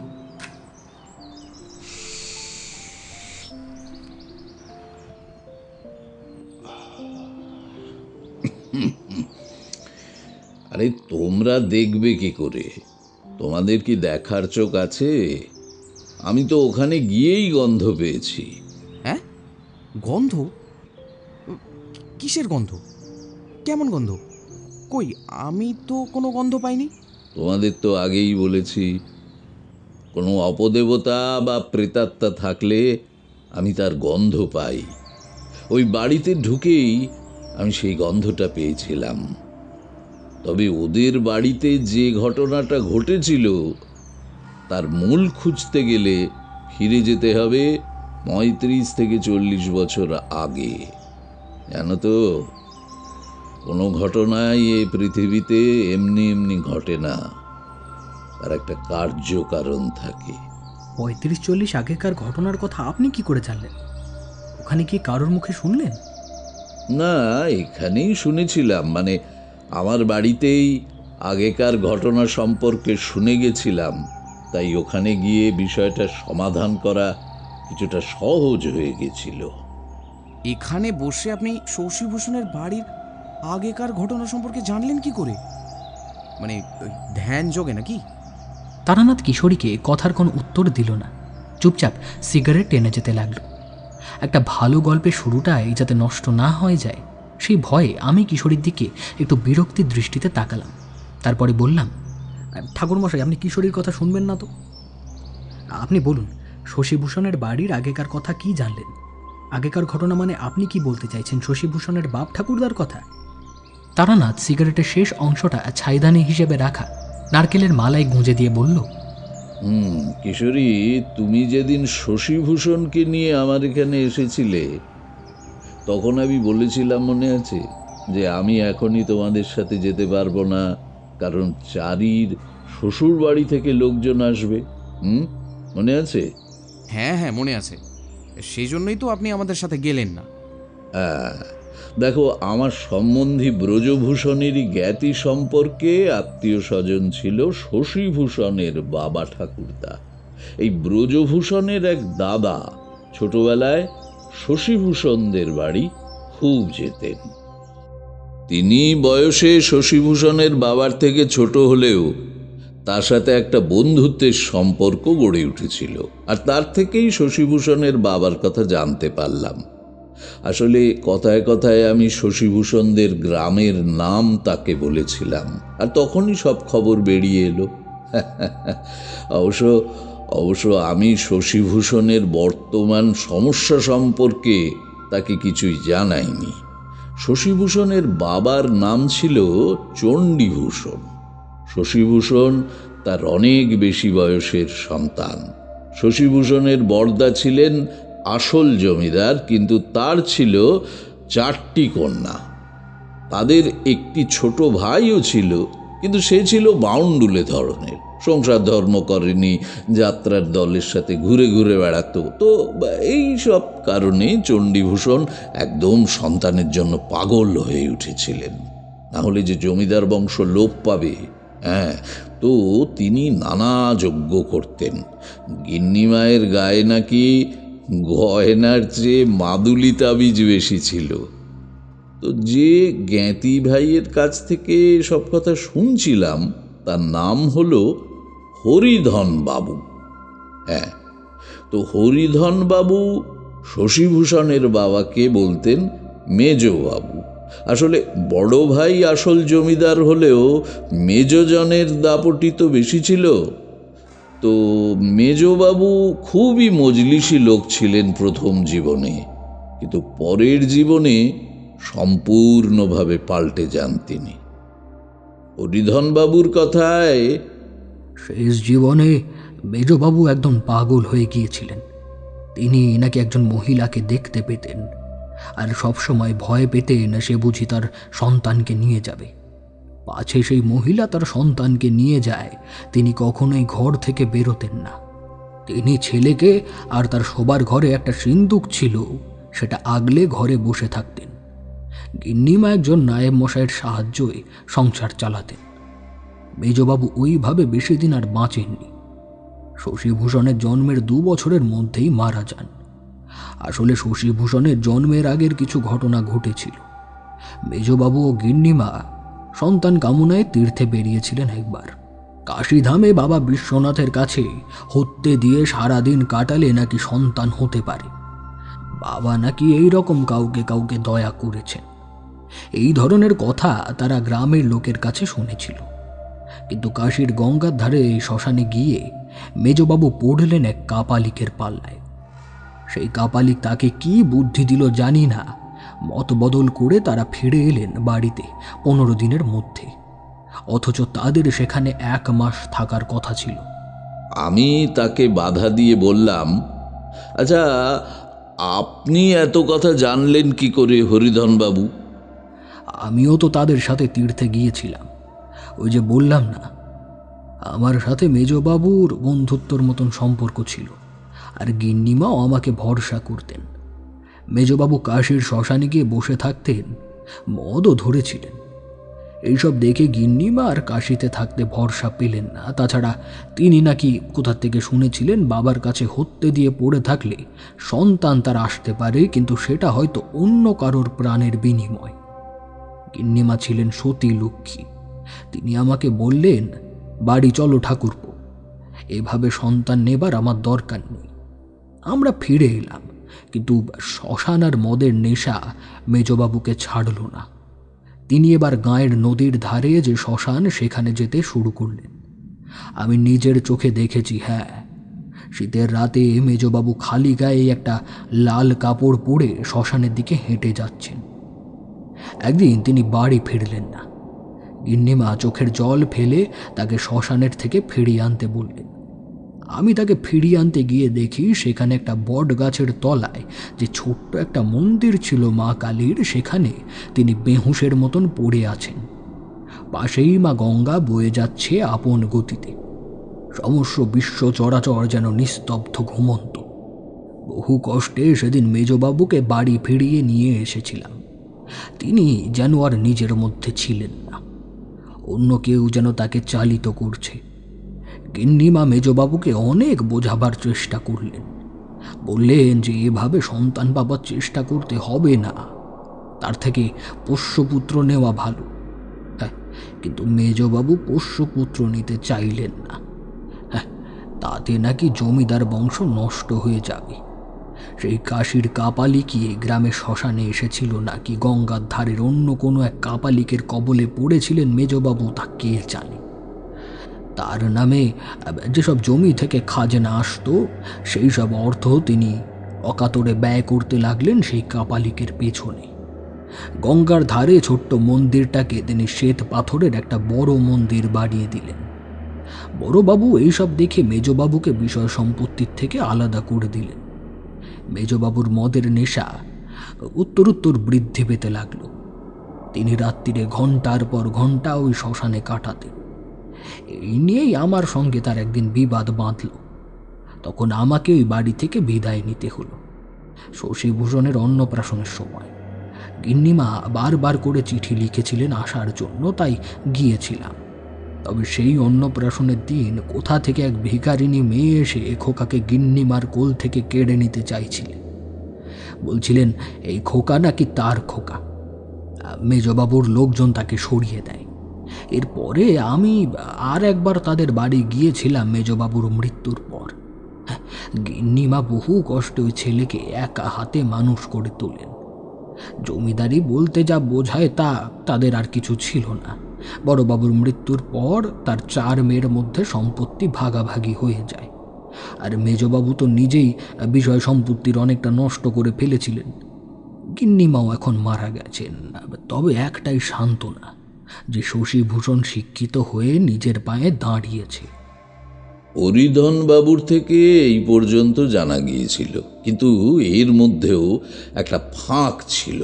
আরে তোমরা দেখবে কি করে? তোমাদের কি দেখার চোখ আছে? আমি তো ওখানে গিয়েই গন্ধ পেয়েছি। হ্যাঁ, গন্ধ? কিসের গন্ধ? কেমন গন্ধ? কই, আমি তো কোনো গন্ধ পাইনি। তোমাদের তো আগেই বলেছি, কোনো অপদেবতা বা প্রেতাত্মা থাকলে আমি তার গন্ধ পাই। ওই বাড়িতে ঢুকেই আমি সেই গন্ধটা পেয়েছিলাম। তবে ওদের বাড়িতে যে ঘটনাটা ঘটেছিল তার মূল খুঁজতে গেলে ফিরে যেতে হবে ৩৫ থেকে ৪০ বছর আগে। জানো তো, কোনো ঘটনাই এ পৃথিবীতে এমনি এমনি ঘটে না, তার একটা কার্যকারণ থাকে। ৩৫-৪০ আগেকার ঘটনার কথা আপনি কি করে জানলেন? ওখানে কি কারোর মুখে শুনলেন? না, এখানেই শুনেছিলাম, মানে আমার বাড়িতেই আগেকার ঘটনা সম্পর্কে শুনে গেছিলাম। তাই ওখানে গিয়ে বিষয়টা সমাধান করা কিছুটা সহজ হয়ে গেছিল। এখানে বসে আপনি শশীভূষণের বাড়ির আগেকার ঘটনা সম্পর্কে জানলেন কি করে? মানে ওই ধ্যান যোগে নাকি? তারানাথ কিশোরীকে কথার কোনো উত্তর দিল না, চুপচাপ সিগারেট টেনে যেতে লাগল। একটা ভালো গল্পের শুরুটাই যাতে নষ্ট না হয়ে যায় সেই ভয়ে আমি কিশোরীর দিকে একটু বিরক্তির দৃষ্টিতে তাকালাম। তারপরে বললাম, ঠাকুরমশাই, আপনি কিশোরীর কথা শুনবেন না তো? আপনি বলুন, শশীভূষণের বাড়ির আগেকার কথা কি জানলেন? আগেকার ঘটনা মানে আপনি কি বলতে চাইছেন? শশীভূষণের বাপ ঠাকুরদার কথা? তারানাথ সিগারেটের শেষ অংশটা ছাইদানি হিসেবে রাখা নারকেলের মালায় গুঁজে দিয়ে বলল, কিশোরী, তুমি যেদিন শশীভূষণকে নিয়ে আমার এখানে এসেছিলে তখন আমি বলেছিলাম, মনে আছে, যে আমি এখনই তোমাদের সাথে যেতে পারবো না, কারণ চারির শ্বশুর বাড়ি থেকে লোকজন আসবে। মনে আছে? হ্যাঁ হ্যাঁ, মনে আছে। সেই জন্যই তো আপনি আমাদের সাথে গেলেন না। দেখো, আমার সম্বন্ধী ব্রজভূষণেরই জ্ঞাতি সম্পর্কে আত্মীয় স্বজন ছিল শশীভূষণের বাবা ঠাকুরদা। এই ব্রজভূষণের এক দাদা ছোটবেলায় শশীভূষণদের বাড়ি খুব যেতেন। তিনি বয়সে শশীভূষণের বাবার থেকে ছোট হলেও তার সাথে একটা বন্ধুত্বের সম্পর্ক গড়ে উঠেছিল, আর তার থেকেই শশীভূষণের বাবার কথা জানতে পারলাম। আসলে কথায় কথায় আমি শশীভূষণদের গ্রামের নাম তাকে বলেছিলাম, আর তখনই সব খবর বেরিয়ে এলো। অবশ্য আমি শশীভূষণের বর্তমান সমস্যা সম্পর্কে তাকে কিছুই জানাইনি। শশীভূষণের বাবার নাম ছিল চণ্ডীভূষণ। শশীভূষণ তার অনেক বেশি বয়সের সন্তান। শশীভূষণের বড়দা ছিলেন আসল জমিদার, কিন্তু তার ছিল 4টি কন্যা। তাদের একটি ছোট ভাইও ছিল, কিন্তু সে ছিল বাউন্ডুলে ধরনের, সংসার ধর্ম করেনি, যাত্রার দলের সাথে ঘুরে ঘুরে বেড়াতো। তো এই সব কারণে চণ্ডীভূষণ একদম সন্তানের জন্য পাগল হয়ে উঠেছিলেন, না হলে যে জমিদার বংশ লোপ পাবে। তো তিনি নানা যজ্ঞ করতেন। গিন্নিমায়ের গায়ে নাকি গয়নার চেয়ে মাদুলি তাবিজ বেশি ছিল। তো যে জ্ঞাতি ভাইয়ের কাছ থেকে সব কথা শুনছিলাম তার নাম হলো হরিধন বাবু। তো হরিধন বাবু শশীভূষণের বাবাকে বলতেন মেজবাবু। আসলে বড় ভাই আসল জমিদার হলেও মেজজনের দাপটি তো বেশি ছিল। তো মেজবাবু খুবই মজলিসি লোক ছিলেন প্রথম জীবনে, কিন্তু পরের জীবনে সম্পূর্ণভাবে পাল্টে যান তিনি। হরিধন বাবুর কথায় শেষ জীবনে মেজবাবু একদম পাগল হয়ে গিয়েছিলেন। তিনি নাকি একজন মহিলাকে দেখতে পেতেন, আর সবসময় ভয় পেতেন সে বুঝি তার সন্তানকে নিয়ে যাবে। পাছে সেই মহিলা তার সন্তানকে নিয়ে যায়, তিনি কখনোই ঘর থেকে বেরোতেন না। তিনি ছেলেকে, আর তার শোবার ঘরে একটা সিন্দুক ছিল, সেটা আগলে ঘরে বসে থাকতেন। গিন্নিমা একজন নায়েব মশাইয়ের সাহায্যে সংসার চালাতেন। মেজবাবু ওইভাবে বেশি দিন আর বাঁচেননি। শশীভূষণের জন্মের 2 বছরের মধ্যেই মারা যান। আসলে শশীভূষণের জন্মের আগের কিছু ঘটনা ঘটেছিল। মেজবাবু ও গিন্নিমা সন্তান কামনায় তীর্থে বেরিয়েছিলেন একবার। কাশীধামে বাবা বিশ্বনাথের কাছে হত্যে দিয়ে সারাদিন কাটালে নাকি সন্তান হতে পারে। বাবা নাকি এই রকম কাউকে কাউকে দয়া করেছেন। এই ধরনের কথা তারা গ্রামের লোকের কাছে শুনেছিল। কিন্তু কাশীর গঙ্গার ধারে এই শ্মশানে গিয়ে মেজবাবু পড়লেন এক কাপালিকের পাল্লায়। সেই কাপালিক তাকে কি বুদ্ধি দিল জানি না, মত বদল করে তারা ফিরে এলেন বাড়িতে 15 দিনের মধ্যে, অথচ তাদের সেখানে 1 মাস থাকার কথা ছিল। আমি তাকে বাধা দিয়ে বললাম, আচ্ছা, আপনি এত কথা জানলেন কি করে হরিধন বাবু? আমিও তো তাদের সাথে তীর্থে গিয়েছিলাম। ওই যে বললাম না, আমার সাথে মেজবাবুর বন্ধুত্বর মতন সম্পর্ক ছিল, আর গিন্নিমাও আমাকে ভরসা করতেন। মেজবাবু কাশীর শ্মশানে গিয়ে বসে থাকতেন, মদও ধরেছিলেন। এইসব দেখে গিন্নিমা আর কাশীতে থাকতে ভরসা পেলেন না। তাছাড়া তিনি নাকি কোথা থেকে শুনেছিলেন বাবার কাছে হত্যে দিয়ে পড়ে থাকলে সন্তান তার আসতে পারে, কিন্তু সেটা হয়তো অন্য কারোর প্রাণের বিনিময়। গিন্নিমা ছিলেন সতী লক্ষ্মী। তিনি আমাকে বললেন, বাড়ি চলো ঠাকুরপো, এভাবে সন্তান নেবার আমার দরকার নেই। আমরা ফিরে এলাম, কিন্তু শ্মশান আর মদের নেশা মেজবাবুকে ছাড়ল না। তিনি এবার গাঁয়ের নদীর ধারে যে শ্মশান, সেখানে যেতে শুরু করলেন। আমি নিজের চোখে দেখেছি, হ্যাঁ, শীতের রাতে মেজবাবু খালি গায়ে একটা লাল কাপড় পরে শ্মশানের দিকে হেঁটে যাচ্ছেন। একদিন তিনি বাড়ি ফিরলেন না। গিন্নিমা চোখের জল ফেলে তাকে শ্মশানের থেকে ফিরিয়ে আনতে বললেন। আমি তাকে ফিরিয়ে আনতে গিয়ে দেখি সেখানে একটা বট গাছের তলায় যে ছোট্ট একটা মন্দির ছিল মা কালীর, সেখানে তিনি বেহুশের মতন পড়ে আছেন। পাশেই মা গঙ্গা বয়ে যাচ্ছে আপন গতিতে। সমস্ত বিশ্ব চরাচর যেন নিস্তব্ধ ঘুমন্ত। বহু কষ্টে সেদিন মেজবাবুকে বাড়ি ফিরিয়ে নিয়ে এসেছিলাম। তিনি যেন আর নিজের মধ্যে ছিলেন না, অন্য কেউ যেন তাকে চালিত করছে। গিন্নিমা মেজবাবুকে অনেক বোঝাবার চেষ্টা করলেন। বললেন যে এভাবে সন্তান পাবার চেষ্টা করতে হবে না, তার থেকে পোষ্যপুত্র নেওয়া ভালো। হ্যাঁ, কিন্তু মেজবাবু পোষ্যপুত্র নিতে চাইলেন না। হ্যাঁ, তাতে নাকি জমিদার বংশ নষ্ট হয়ে যাবে। সেই কাশীর কাপালিকই গ্রামে শ্মশানে এসেছিল নাকি গঙ্গার ধারের অন্য কোনো এক কাপালিকের কবলে পড়েছিলেন মেজবাবু, তা কে জানে। তার নামে যেসব জমি থেকে খাজনা আসতো, সেই সব অর্থ তিনি অকাতরে ব্যয় করতে লাগলেন সেই কাপালিকের পেছনে। গঙ্গার ধারে ছোট্ট মন্দিরটাকে তিনি শ্বেত পাথরের একটা বড় মন্দির বানিয়ে দিলেন। বড়বাবু এইসব দেখে মেজবাবুকে বিষয় সম্পত্তির থেকে আলাদা করে দিলেন। মেজবাবুর মদের নেশা উত্তরোত্তর বৃদ্ধি পেতে লাগলো। তিনি রাত্রিরে ঘন্টার পর ঘন্টা ওই শ্মশানে কাটাতেন। এই নিয়েই আমার সঙ্গে তার একদিন বিবাদ বাঁধল। তখন আমাকে ওই বাড়ি থেকে বিদায় নিতে হলো। শশীভূষণের অন্নপ্রাশনের সময় গিন্নিমা বারবার করে চিঠি লিখেছিলেন আসার জন্য, তাই গিয়েছিলাম। তবে সেই অন্নপ্রাশনের দিন কোথা থেকে এক ভিখারিনী মেয়ে এসে খোকাকে গিন্নিমার কোল থেকে কেড়ে নিতে চাইছিলেন। বলছিলেন এই খোকা নাকি তার খোকা। মেজবাবুর লোকজন তাকে সরিয়ে দেয়। এরপরে আমি আর একবার তাদের বাড়ি গিয়েছিলাম মেজবাবুর মৃত্যুর পর। গিন্নিমা বহু কষ্টে ওই ছেলেকে একা হাতে মানুষ করে তোলেন। জমিদারি বলতে যা বোঝায় তা তাদের আর কিছু ছিল না। বড়বাবুর মৃত্যুর পর তার 4 মেয়ের মধ্যে সম্পত্তি ভাগাভাগি হয়ে যায়। আর মেজবাবু তো নিজেই বিষয় সম্পত্তির অনেকটা নষ্ট করে ফেলেছিলেন। গিন্নিমাও এখন মারা গেছেন। তবে একটাই সান্ত্বনা, যে শশীভূষণ শিক্ষিত হয়ে নিজের পায়ে দাঁড়িয়েছে। হরিধন বাবুর থেকে এই পর্যন্ত জানা গিয়েছিল, কিন্তু এর মধ্যেও একটা ফাঁক ছিল।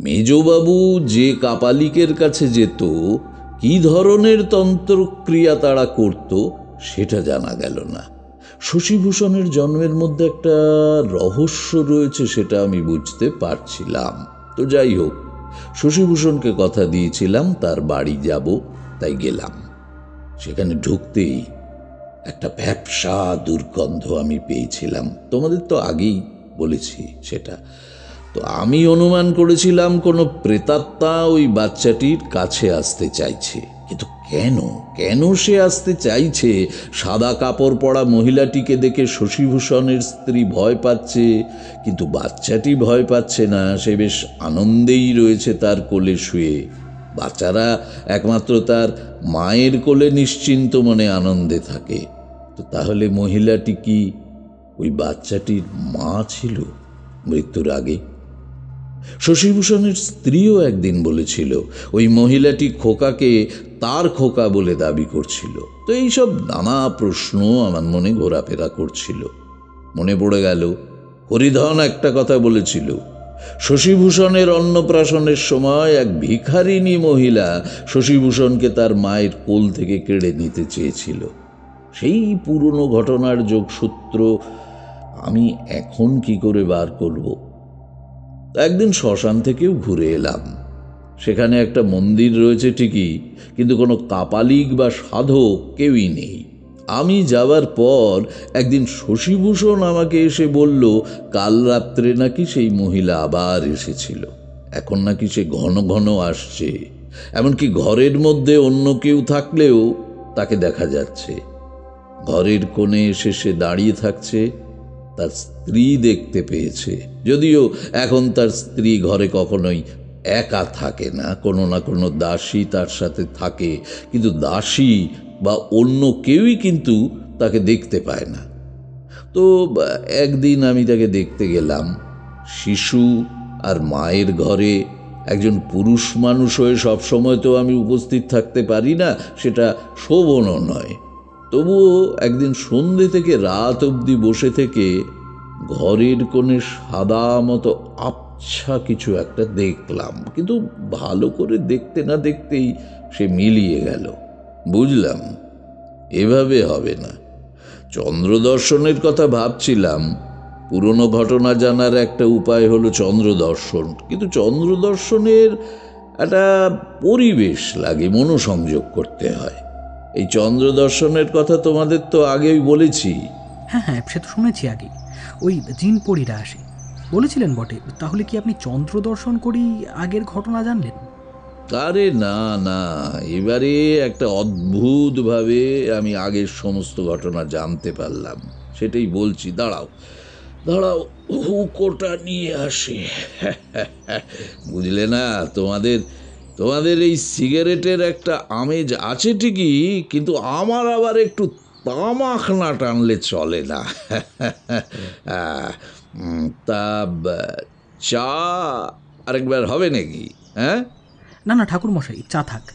মেজবাবু যে কাপালিকের কাছে যেত, কি ধরনের তন্ত্রক্রিয়া তারা করত সেটা জানা গেল না। শশীভূষণের জন্মের মধ্যে একটা রহস্য রয়েছে, সেটা আমি বুঝতে পারছিলাম। তো যাই হোক, শশীভূষণকে কথা দিয়েছিলাম তার বাড়ি যাব, তাই গেলাম। সেখানে ঢুকতেই একটা ভ্যাপসা দুর্গন্ধ আমি পেয়েছিলাম। তোমাদের তো আগেই বলেছি সেটা। তো আমি অনুমান করেছিলাম কোনো প্রেতাত্মা ওই বাচ্চাটির কাছে আসতে চাইছে। কিন্তু কেন কেন সে আসতে চাইছে? সাদা কাপড় পরা মহিলাটিকে দেখে শশীভূষণের স্ত্রী ভয় পাচ্ছে, কিন্তু বাচ্চাটি ভয় পাচ্ছে না। সে বেশ আনন্দেই রয়েছে তার কোলে শুয়ে। বাচ্চারা একমাত্র তার মায়ের কোলে নিশ্চিন্ত মনে আনন্দে থাকে। তো তাহলে মহিলাটি কি ওই বাচ্চাটির মা ছিল মৃত্যুর আগে? শশীভূষণের স্ত্রীও একদিন বলেছিল ওই মহিলাটি খোকাকে তার খোকা বলে দাবি করছিল। তো এইসব নানা প্রশ্ন আমার মনে ঘোরাফেরা করছিল। মনে পড়ে গেল হরিধন একটা কথা বলেছিল, শশীভূষণের অন্নপ্রাশনের সময় এক ভিখারিনী মহিলা শশীভূষণকে তার মায়ের কোল থেকে কেড়ে নিতে চেয়েছিল। সেই পুরনো ঘটনার যোগসূত্র আমি এখন কি করে বার করব? একদিন শ্মশান থেকেও ঘুরে এলাম। সেখানে একটা মন্দির রয়েছে ঠিকই, কিন্তু কোনো কাপালিক বা সাধক কেউই নেই। আমি যাবার পর একদিন শশীভূষণ আমাকে এসে বলল, কাল রাত্রে নাকি সেই মহিলা আবার এসেছিল। এখন নাকি সে ঘন ঘন আসছে, এমনকি ঘরের মধ্যে অন্য কেউ থাকলেও তাকে দেখা যাচ্ছে। ঘরের কোণে এসে সে দাঁড়িয়ে থাকছে, তার স্ত্রী দেখতে পেয়েছে। যদিও এখন তার স্ত্রী ঘরে কখনোই একা থাকে না, কোনো না কোনো দাসী তার সাথে থাকে, কিন্তু দাসী বা অন্য কেউই কিন্তু তাকে দেখতে পায় না। তো একদিন আমি তাকে দেখতে গেলাম। শিশু আর মায়ের ঘরে একজন পুরুষ মানুষ হয়ে সবসময় তো আমি উপস্থিত থাকতে পারি না, সেটা শোভনও নয়। তবুও একদিন সন্ধ্যে থেকে রাত অবধি বসে থেকে ঘরের কোণে সাদা মতো আবছা কিছু একটা দেখলাম, কিন্তু ভালো করে দেখতে না দেখতেই সে মিলিয়ে গেল। বুঝলাম এভাবে হবে না। চন্দ্রদর্শনের কথা ভাবছিলাম। পুরনো ঘটনা জানার একটা উপায় হলো চন্দ্রদর্শন, কিন্তু চন্দ্রদর্শনের একটা পরিবেশ লাগে, মনোসংযোগ করতে হয়। এই চন্দ্রদর্শনের কথা তোমাদের তো আগেই বলেছি। হ্যাঁ হ্যাঁ, সে তো শুনেছি আগেই। ওই জিনপরীরা আসে বলেছিলেন বটে। তাহলে কি আপনি চন্দ্র দর্শন করেই আগের ঘটনা জানলেন? আরে না না, এবারে একটা অদ্ভুতভাবে আমি আগের সমস্ত ঘটনা জানতে পারলাম। সেটাই বলছি, দাঁড়াও দাঁড়াও, হুকোটা নিয়ে আসে। বুঝলে না, তোমাদের এই সিগারেটের একটা আমেজ আছে ঠিকই, কিন্তু আমার আবার একটু তামাক না টানলে চলে না। তা চা আরেকবার হবে নাকি? হ্যাঁ না না ঠাকুরমশাই, চা থাক।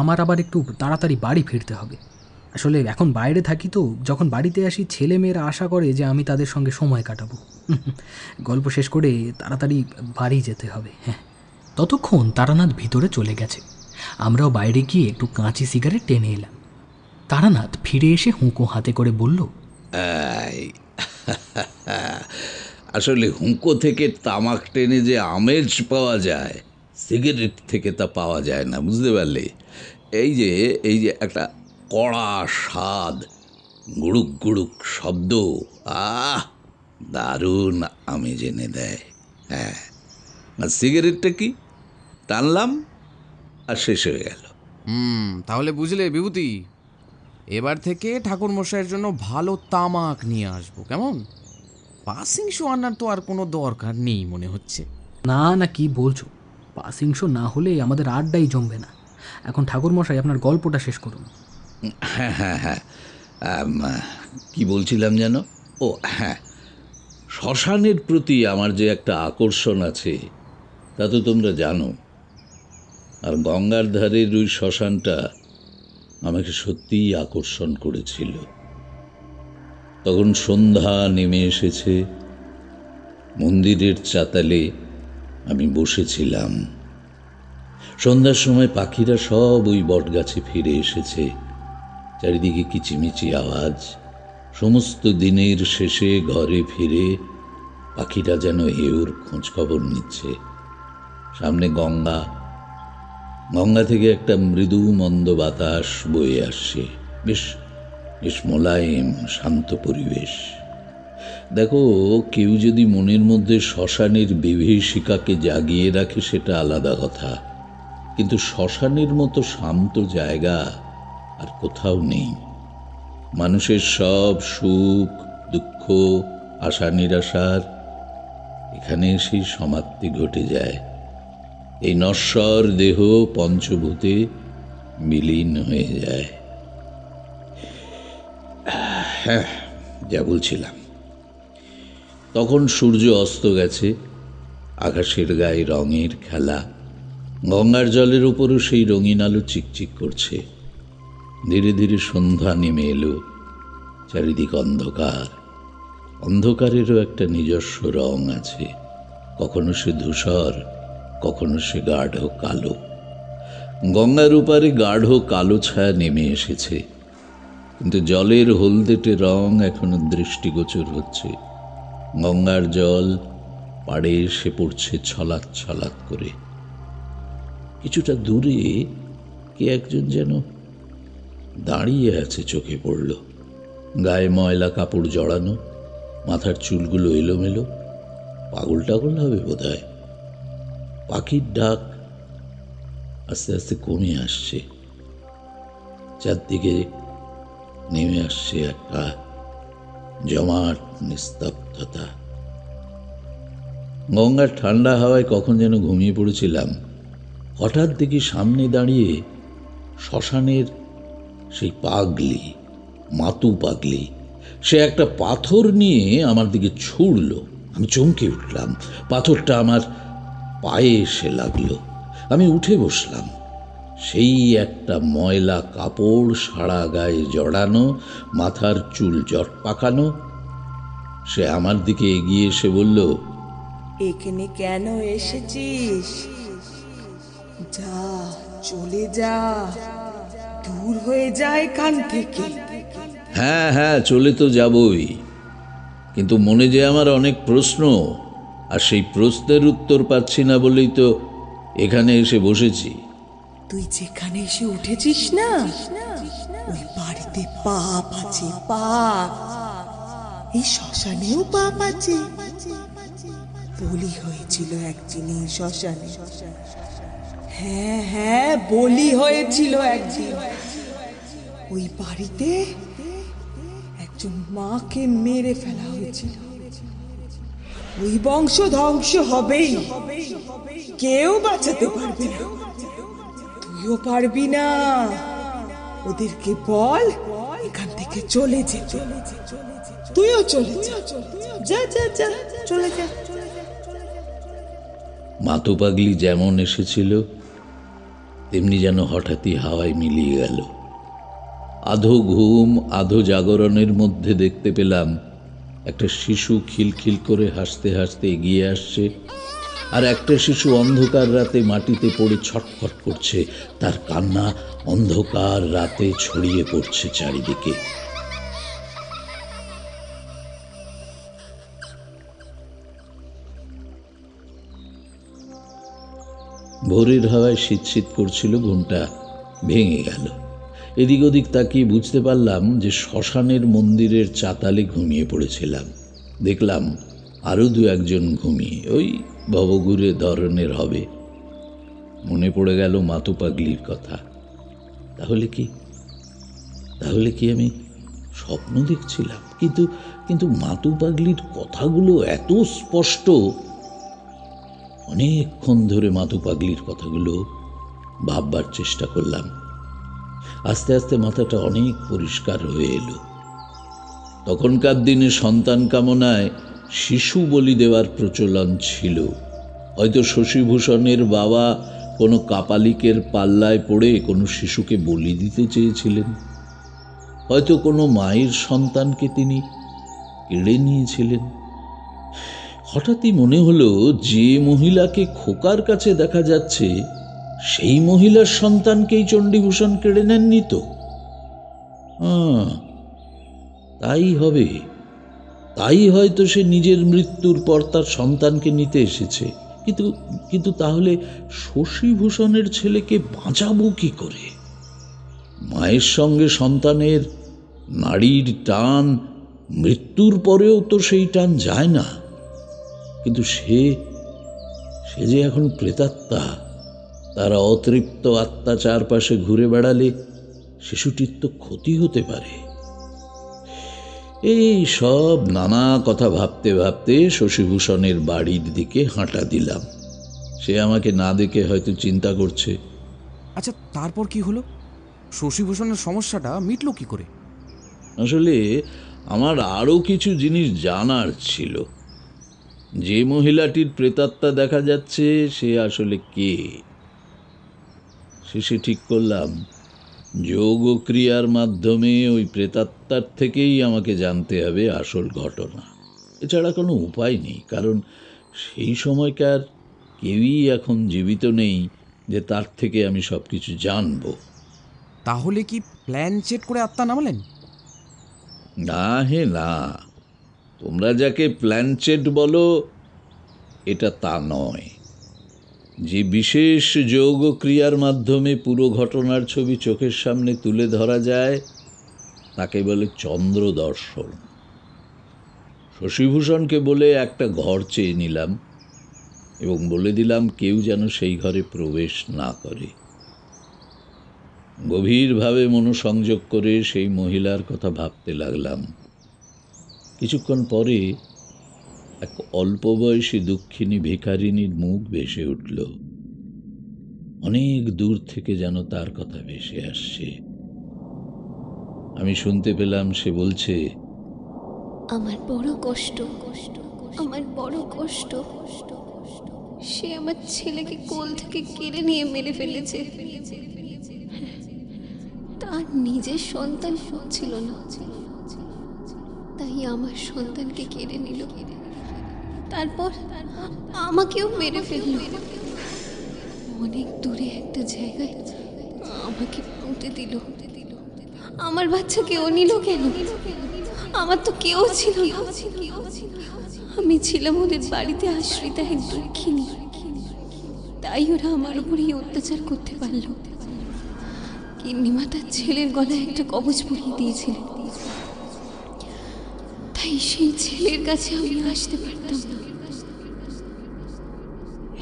আমার আবার একটু তাড়াতাড়ি বাড়ি ফিরতে হবে। আসলে এখন বাইরে থাকি, তো যখন বাড়িতে আসি ছেলেমেয়েরা আশা করে যে আমি তাদের সঙ্গে সময় কাটাবো। গল্প শেষ করে তাড়াতাড়ি বাড়ি যেতে হবে। হ্যাঁ, ততক্ষণ তারানাথ ভিতরে চলে গেছে। আমরাও বাইরে গিয়ে একটু কাঁচি সিগারেট টেনে এলাম। তারানাথ ফিরে এসে হুঁকো হাতে করে বলল, আসলে হুঁকো থেকে তামাক টেনে যে আমেজ পাওয়া যায়, সিগারেট থেকে তা পাওয়া যায় না, বুঝতে পারলে? এই যে একটা কড়া স্বাদ, গুড়ুক গুড়ুক শব্দ, দারুণ আমেজ এনে দেয়। হ্যাঁ, আর সিগারেটটা কি টানলাম আর শেষ হয়ে গেল। তাহলে বুঝলে বিভূতি, এবার থেকে ঠাকুর মশাইয়ের জন্য ভালো তামাক নিয়ে আসবো, কেমন? পাসিং শো আনার তো আর কোনো দরকার নেই মনে হচ্ছে। না না, কি বলছো? পাসিং শো না হলে আমাদের আড্ডাই জমবে না। এখন ঠাকুরমশাই আপনার গল্পটা শেষ করুন। হ্যাঁ হ্যাঁ হ্যাঁ, কি বলছিলাম যেন? ও হ্যাঁ, শ্মশানের প্রতি আমার যে একটা আকর্ষণ আছে তা তো তোমরা জানো। আর গঙ্গার ধারের ওই শ্মশানটা আমাকে সত্যিই আকর্ষণ করেছিল। তখন সন্ধ্যা নেমে এসেছে। মন্দিরের চাতালে আমি বসেছিলাম। সন্ধ্যার সময় পাখিরা সব ওই বটগাছে ফিরে এসেছে। চারিদিকে কিচিমিচি আওয়াজ। সমস্ত দিনের শেষে ঘরে ফিরে পাখিরা যেন এওর খোঁজ খবর নিচ্ছে। সামনে গঙ্গা, গঙ্গা থেকে একটা মৃদু মন্দ বাতাস বয়ে আসছে। বেশ বেশ মোলায়েম, শান্ত পরিবেশ। দেখো, কেউ যদি মনের মধ্যে শ্মশানের বিভীষিকাকে জাগিয়ে রাখে সেটা আলাদা কথা, কিন্তু শ্মশানের মতো শান্ত জায়গা আর কোথাও নেই। মানুষের সব সুখ দুঃখ, আশা নিরাশার এখানে এসেই সমাপ্তি ঘটে যায়। এই নশ্বর দেহ পঞ্চভূতে বিলীন হয়ে যায়। হ্যাঁ, যা বলছিলাম, তখন সূর্য অস্ত গেছে। আকাশের গায়ে রঙের খেলা। গঙ্গার জলের উপরও সেই রঙিন আলো চিকচিক করছে। ধীরে ধীরে সন্ধ্যা নেমে এলো। চারিদিক অন্ধকার। অন্ধকারেরও একটা নিজস্ব রং আছে। কখনো সে ধূসর, কখনো সে গাঢ় কালো। গঙ্গার উপারে গাঢ় কালো ছায়া নেমে এসেছে, কিন্তু জলের হলদেটে রং এখনো দৃষ্টিগোচর হচ্ছে। গঙ্গার জল পাড়ে এসে পড়ছে ছলাৎ ছলাৎ করে। কিছুটা দূরে কে একজন যেন দাঁড়িয়ে আছে, চোখে পড়ল। গায়ে ময়লা কাপড় জড়ানো, মাথার চুলগুলো এলোমেলো। পাগল টাগল হবে বোধ হয়। পাখির ডাক আস্তে আস্তে কমে আসছে। চারদিকে নেমে আসছে একটা জমাট নিস্তব্ধতা। গঙ্গার ঠান্ডা হাওয়ায় কখন যেন ঘুমিয়ে পড়েছিলাম। হঠাৎ দেখি সামনে দাঁড়িয়ে শ্মশানের সেই পাগলি, মাতু পাগলি। সে একটা পাথর নিয়ে আমার দিকে ছুড়ল। আমি চমকে উঠলাম। পাথরটা আমার পায়ে এসে লাগলো। আমি উঠে বসলাম। সেই একটা ময়লা কাপড় সারা গায়ে জড়ানো, মাথার চুল জট পাকানো। সে আমার দিকে এগিয়ে এসে বলল, এখানে কেন এসেছিস? যা, চলে যা, দূর হয়ে যা এখান থেকে। হ্যাঁ হ্যাঁ, চলে তো যাবই, কিন্তু মনে যে আমার অনেক প্রশ্ন, আর সেই প্রশ্নের উত্তর পাচ্ছি না বলেই তো এখানে এসে বসেছি। তুই যেখানে এসে উঠেছিস না, ওই বাড়িতে পাপ আছে, পাপ। এই শ্মশানেও পাপ আছে। বলি হয়েছিল একদিন এই শ্মশানে। হ্যাঁ হ্যাঁ, বলি হয়েছিল একদিন। ওই বাড়িতে একজন মাকে মেরে ফেলা হয়েছিল। ওই বংশ ধ্বংস হবেই, কেউ বাঁচাতে পারবে না। তুইও পারবি না। ওদেরকে বল এখান থেকে চলে যেতে। তুইও চলে যা, যা যা যা, চলে যা। মাতু পাগলি যেমন এসেছিল তেমনি যেন হঠাৎই হাওয়ায় মিলিয়ে গেল। আধো ঘুম আধো জাগরণের মধ্যে দেখতে পেলাম একটা শিশু খিলখিল করে হাসতে হাসতে এগিয়ে আসছে, আর একটা শিশু অন্ধকার রাতে মাটিতে পড়ে ছটফট করছে। তার কান্না অন্ধকার রাতে ছড়িয়ে পড়ছে চারিদিকে। ভোরের হাওয়ায় শীত শীত করছিল। ঘুমটা ভেঙে গেল। এদিক ওদিক তাকিয়ে বুঝতে পারলাম যে শ্মশানের মন্দিরের চাতালে ঘুমিয়ে পড়েছিলাম। দেখলাম আরও দু একজন ঘুমিয়ে, ওই ভবঘুরে ধরনের হবে। মনে পড়ে গেল মাতু পাগলির কথা। তাহলে কি আমি স্বপ্ন দেখছিলাম? কিন্তু মাতু পাগলির কথাগুলো এত স্পষ্ট। অনেকক্ষণ ধরে মাতু পাগলির কথাগুলো ভাববার চেষ্টা করলাম। আস্তে আস্তে মাথাটা অনেক পরিষ্কার হয়ে এলো। তখনকার দিনে সন্তান কামনায় শিশু বলি দেওয়ার প্রচলন ছিল। হয়তো শশীভূষণের বাবা কোনো কাপালিকের পাল্লায় পড়ে কোনো শিশুকে বলি দিতে চেয়েছিলেন। হয়তো কোনো মায়ের সন্তানকে তিনি কেড়ে নিয়েছিলেন। হঠাৎই মনে হলো যে মহিলাকে খোকার কাছে দেখা যাচ্ছে সেই মহিলার সন্তানকেই চণ্ডীভূষণ কেড়ে নেননি তো? তাই হবে, তাই হয়তো সে নিজের মৃত্যুর পর তার সন্তানকে নিতে এসেছে। কিন্তু কিন্তু তাহলে শশীভূষণের ছেলেকে বাঁচাবো কি করে? মায়ের সঙ্গে সন্তানের নাড়ির টান মৃত্যুর পরেও তো সেই টান যায় না। কিন্তু সে যে এখন প্রেতাত্মা, তারা অতৃপ্ত আত্মা চারপাশে ঘুরে বেড়ালে শিশুটির তো ক্ষতি হতে পারে। এই সব নানা কথা ভাবতে ভাবতে শশীভূষণের বাড়ির দিকে হাঁটা দিলাম। সে আমাকে না দেখে হয়তো চিন্তা করছে। আচ্ছা, তারপর কি হলো? শশীভূষণের সমস্যাটা মিটলো কি করে? আসলে আমার আরও কিছু জিনিস জানার ছিল। যে মহিলাটির প্রেতাত্মা দেখা যাচ্ছে সে আসলে কে? শেষে ঠিক করলাম যোগ ও ক্রিয়ার মাধ্যমে ওই প্রেতাত্মার থেকেই আমাকে জানতে হবে আসল ঘটনা। এছাড়া কোনো উপায় নেই, কারণ সেই সময়কার কেউই এখন জীবিত নেই যে তার থেকে আমি সব কিছু জানব। তাহলে কি প্ল্যান চেট করে আত্মা নামালেন? না হে না, তোমরা যাকে প্ল্যানচেট বলো এটা তা নয়। যে বিশেষ যোগ ও ক্রিয়ার মাধ্যমে পুরো ঘটনার ছবি চোখের সামনে তুলে ধরা যায় তাকে বলে চন্দ্র দর্শন। শশীভূষণকে বলে একটা ঘর চেয়ে নিলাম এবং বলে দিলাম কেউ যেন সেই ঘরে প্রবেশ না করে। গভীরভাবে মনোসংযোগ করে সেই মহিলার কথা ভাবতে লাগলাম। কিছুক্ষণ পরে এক অল্প বয়সী দুঃখিনী ভিখারিনীর মুখ ভেসে উঠল। অনেক দূর থেকে যেন তার কথা ভেসে আসছে। আমি শুনতে পেলাম সে বলছে, আমার বড় কষ্ট, আমার বড় কষ্ট। সে আমার ছেলেকে কোল থেকে কেড়ে নিয়ে মেরে ফেলেছে। তার নিজের সন্তান ছিল না, তাই আমার সন্তানকে কেড়ে নিল। তারপর আমাকেও মেরে ফেলল। অনেক দূরে একটা জায়গায় আমাকে পুঁতে দিল। আমার বাচ্চাকে ও নিল কেন? আমার তো কেউ ছিল না। আমি ছিলাম ওদের বাড়িতে আশ্রিতা এক দুঃখিনী, তাই ওরা আমার উপরেই অত্যাচার করতে পারল। গিন্নিমা তার ছেলের গলায় একটা কবচ পরিয়ে দিয়েছিলেন, তাই সেই ছেলের কাছে আমি আসতে পারতাম না।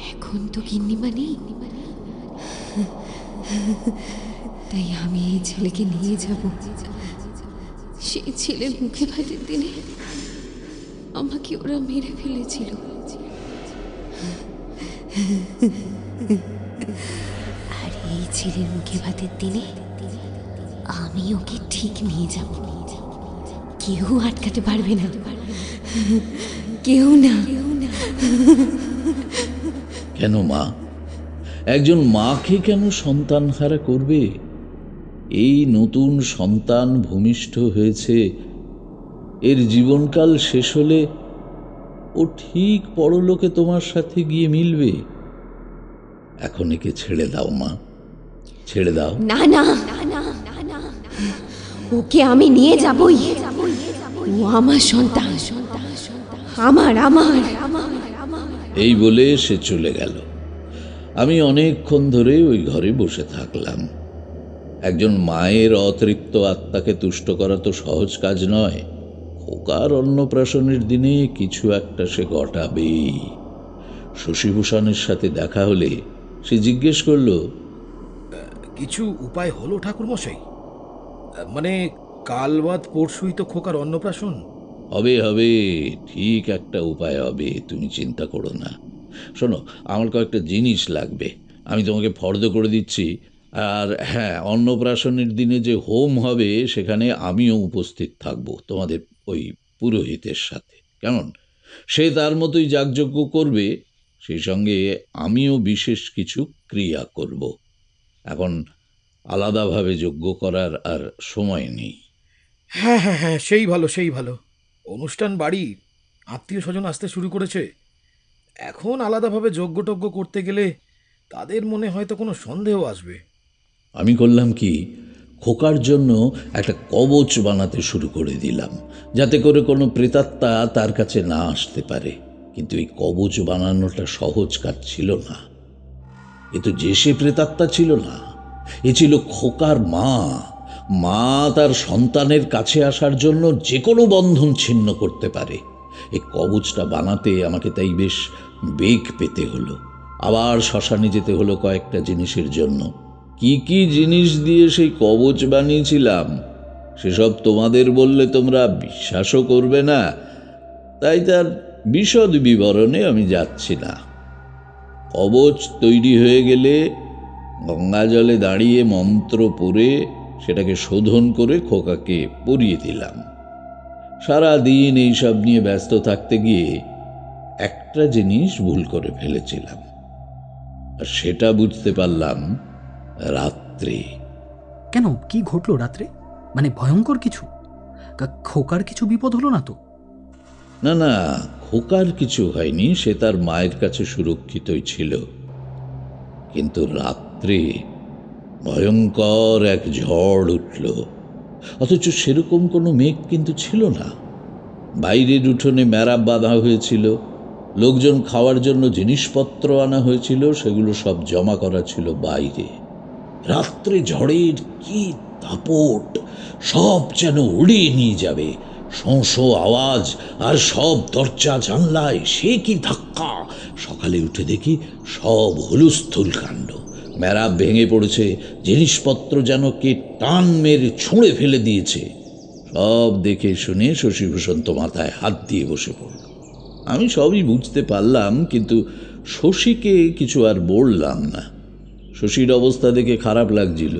এখন তো গিন্নিমা নেই, তাই আমি এই ছেলেকে নিয়ে যাব। সেই ছেলের মুখে ভাতের দিনে আমাকে ওরা মেরে ফেলেছিল। আর এই ছেলের মুখে ভাতের দিনে আমি ওকে ঠিক নিয়ে যাব। কেউ আটকাতে পারবে না, কেউ না। কেন মা? একজন মাকে কেন সন্তান হারা করবে? এই নতুন সন্তান ভূমিষ্ঠ হয়েছে, এর জীবনকাল শেষ হলে ও ঠিক পরলোকে তোমার সাথে গিয়ে মিলবে। এখন একে ছেড়ে দাও মা, ছেড়ে দাও। না না, ওকে আমি নিয়ে যাবই। ও আমার সন্তান, আমার আমার। এই বলে সে চলে গেল। আমি অনেকক্ষণ ধরে ওই ঘরে বসে থাকলাম। একজন মায়ের অতৃপ্ত আত্মাকে তুষ্ট করা তো সহজ কাজ নয়। খোকার অন্নপ্রাশনের দিনে কিছু একটা সে ঘটাবেই। শশীভূষণের সাথে দেখা হলে সে জিজ্ঞেস করল, কিছু উপায় হলো ঠাকুরমশাই? মানে কাল বাদ পরশুই তো খোকার অন্নপ্রাশন। হবে হবে, ঠিক একটা উপায় হবে, তুমি চিন্তা করো না। শোনো, আমার কয়েকটা জিনিস লাগবে, আমি তোমাকে ফর্দ করে দিচ্ছি। আর হ্যাঁ, অন্নপ্রাশনের দিনে যে হোম হবে সেখানে আমিও উপস্থিত থাকব তোমাদের ওই পুরোহিতের সাথে, কেমন? সে তার মতোই যাগযজ্ঞ করবে, সেই সঙ্গে আমিও বিশেষ কিছু ক্রিয়া করব। এখন আলাদাভাবে যজ্ঞ করার আর সময় নেই। হ্যাঁ হ্যাঁ হ্যাঁ, সেই ভালো সেই ভালো। অনুষ্ঠান বাড়ি, আত্মীয় স্বজন আসতে শুরু করেছে। এখন আলাদাভাবে যজ্ঞটজ্ঞ করতে গেলে তাদের মনে হয়তো কোনো সন্দেহ আসবে। আমি করলাম কি, খোকার জন্য একটা কবচ বানাতে শুরু করে দিলাম, যাতে করে কোনো প্রেতাত্মা তার কাছে না আসতে পারে। কিন্তু এই কবচ বানানোটা সহজ কাজ ছিল না। এ তো যে সে প্রেতাত্মা ছিল না, এ ছিল খোকার মা। মা তার সন্তানের কাছে আসার জন্য যে কোনো বন্ধন ছিন্ন করতে পারে। এই কবচটা বানাতে আমাকে তাই বেশ বেগ পেতে হলো। আবার শ্মশানে যেতে হলো কয়েকটা জিনিসের জন্য। কি কি জিনিস দিয়ে সেই কবচ বানিয়েছিলাম সেসব তোমাদের বললে তোমরা বিশ্বাসও করবে না, তাই তার বিশদ বিবরণে আমি যাচ্ছি না। কবচ তৈরি হয়ে গেলে গঙ্গা জলে দাঁড়িয়ে মন্ত্র পড়ে সেটাকে শোধন করে খোকাকে পরিয়ে দিলাম। সারা দিন এইসব নিয়ে ব্যস্ত থাকতে গিয়ে একটা জিনিস ভুল করে ফেলেছিলাম, আর সেটা বুঝতে পারলাম রাত্রে। কেন, কি ঘটলো রাত্রে? মানে ভয়ঙ্কর কিছু? খোকার কিছু বিপদ হলো না তো? না না, খোকার কিছু হয়নি, সে তার মায়ের কাছে সুরক্ষিতই ছিল। কিন্তু রাত্রে ভয়ঙ্কর এক ঝড় উঠল, অথচ সেরকম কোনো মেঘ কিন্তু ছিল না। বাইরের উঠোনে মেরাব বাঁধা হয়েছিল, লোকজন খাওয়ার জন্য জিনিসপত্র আনা হয়েছিল, সেগুলো সব জমা করা ছিল বাইরে। রাত্রে ঝড়ের কি দাপট, সব যেন উড়িয়ে নিয়ে যাবে। শোঁ শোঁ আওয়াজ, আর সব দরজা জানলায় সে কি ধাক্কা। সকালে উঠে দেখি সব হুলুস্থুল কাণ্ড। মেরাব ভেঙে পড়েছে, জিনিসপত্র যেন কে টান মেরে ছুঁড়ে ফেলে দিয়েছে। সব দেখে শুনে শশীভূষণ তো মাথায় হাত দিয়ে বসে পড়ল। আমি সবই বুঝতে পারলাম, কিন্তু শশীকে কিছু আর বললাম না। শশীর অবস্থা দেখে খারাপ লাগছিল।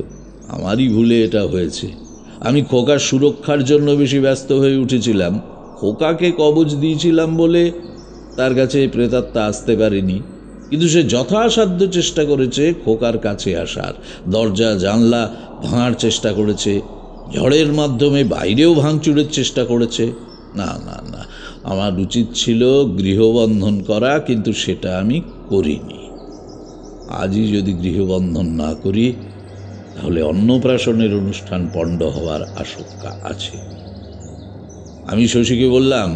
আমারই ভুলে এটা হয়েছে। আমি খোকার সুরক্ষার জন্য বেশি ব্যস্ত হয়ে উঠেছিলাম। খোকাকে কবচ দিয়েছিলাম বলে তার কাছে প্রেতাত্মা আসতে পারেনি, কিন্তু সে যথাসাধ্য চেষ্টা করেছে খোকার কাছে আসার। দরজা জানলা ভাঙার চেষ্টা করেছে, ঝড়ের মাধ্যমে বাইরেও ভাঙচুরের চেষ্টা করেছে। না না না, আমার উচিত ছিল গৃহবন্ধন করা, কিন্তু সেটা আমি করিনি। আজই যদি গৃহবন্ধন না করি তাহলে অন্নপ্রাশনের অনুষ্ঠান পণ্ড হওয়ার আশঙ্কা আছে। আমি শশীকে বললাম,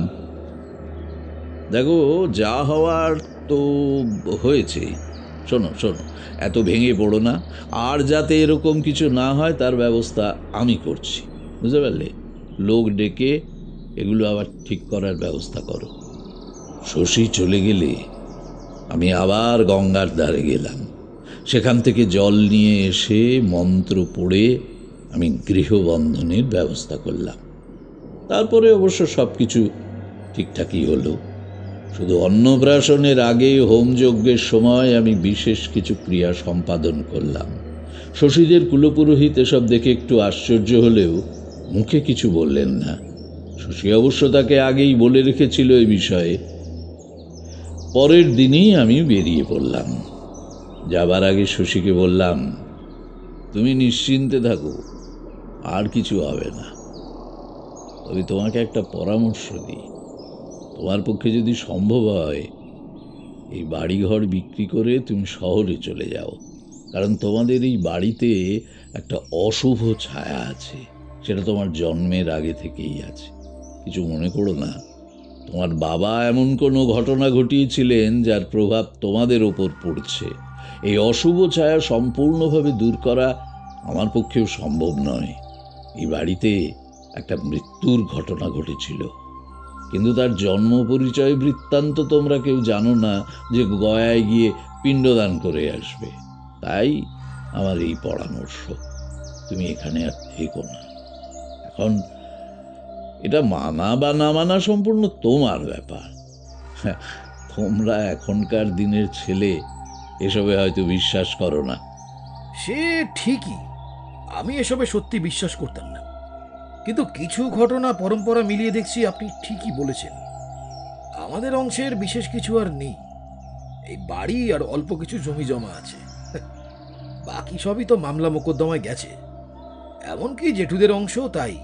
দেখো, যা হওয়ার তো হয়েছে। শোনো শোনো, এত ভেঙে পড়ো না, আর যাতে এরকম কিছু না হয় তার ব্যবস্থা আমি করছি, বুঝতে পারলে? লোক ডেকে এগুলো আবার ঠিক করার ব্যবস্থা করো। শশী চলে গেলে আমি আবার গঙ্গার ধারে গেলাম। সেখান থেকে জল নিয়ে এসে মন্ত্র পড়ে আমি গৃহবন্ধনের ব্যবস্থা করলাম। তারপরে অবশ্য সব কিছু ঠিকঠাকই হলো। শুধু অন্নপ্রাশনের আগে হোমযজ্ঞের সময় আমি বিশেষ কিছু ক্রিয়া সম্পাদন করলাম। শশীদের কুলপুরোহিত এসব দেখে একটু আশ্চর্য হলেও মুখে কিছু বললেন না। শশী অবশ্য তাকে আগেই বলে রেখেছিল এই বিষয়ে। পরের দিনই আমি বেরিয়ে পড়লাম। যাবার আগে শশীকে বললাম, তুমি নিশ্চিন্তে থাকো, আর কিছু হবে না। তবে তোমাকে একটা পরামর্শ দিই, তোমার পক্ষে যদি সম্ভব হয় এই বাড়িঘর বিক্রি করে তুমি শহরে চলে যাও। কারণ তোমাদের এই বাড়িতে একটা অশুভ ছায়া আছে, সেটা তোমার জন্মের আগে থেকেই আছে। কিছু মনে করো না, তোমার বাবা এমন কোনো ঘটনা ঘটিয়েছিলেন যার প্রভাব তোমাদের ওপর পড়ছে। এই অশুভ ছায়া সম্পূর্ণভাবে দূর করা আমার পক্ষেও সম্ভব নয়। এই বাড়িতে একটা মৃত্যুর ঘটনা ঘটেছিল, কিন্তু তার জন্ম পরিচয় বৃত্তান্ত তোমরা কেউ জানো না, যে গয়ায় গিয়ে পিণ্ডদান করে আসবে। তাই আমার এই পরামর্শ, তুমি এখানে আর থেকো না। এখন এটা মানা বা না মানা সম্পূর্ণ তোমার ব্যাপার। তোমরা এখনকার দিনের ছেলে, এসবে হয়তো বিশ্বাস করো না। সে ঠিকই, আমি এসবে সত্যি বিশ্বাস করতাম না, কিন্তু কিছু ঘটনা পরম্পরা মিলিয়ে দেখছি আপনি ঠিকই বলেছেন। আমাদের অংশের বিশেষ কিছু আর নেই, এই বাড়ি আর অল্প কিছু জমি জমা আছে। বাকি সবই তো মামলা মোকদ্দমায় গেছে, এমনকি জেঠুদের অংশ তাই।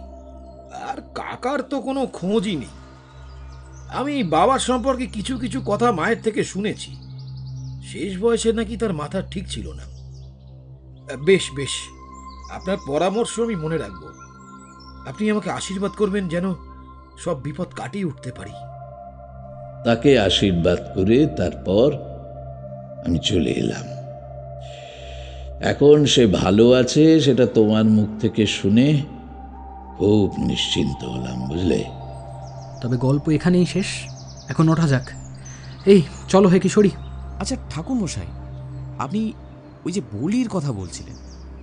আর কাকার তো কোনো খোঁজই নেই। আমি বাবার সম্পর্কে কিছু কিছু কথা মায়ের থেকে শুনেছি। শেষ বয়সে নাকি তার মাথা ঠিক ছিল না। বেশ বেশ, আপনার পরামর্শ আমি মনে রাখব। আপনি আমাকে আশীর্বাদ করবেন যেন সব বিপদ কাটিয়ে উঠতে পারি। তাকে আশীর্বাদ করে তারপর আমি চলে এলাম। এখন সে ভালো আছে সেটা তোমার মুখ থেকে শুনে খুব নিশ্চিন্ত হলাম, বুঝলে? তবে গল্প এখানেই শেষ, এখন ওঠা যাক। এই চলো হে কিশোরী। আচ্ছা ঠাকুরমশাই, আপনি ওই যে বলির কথা বলছিলেন,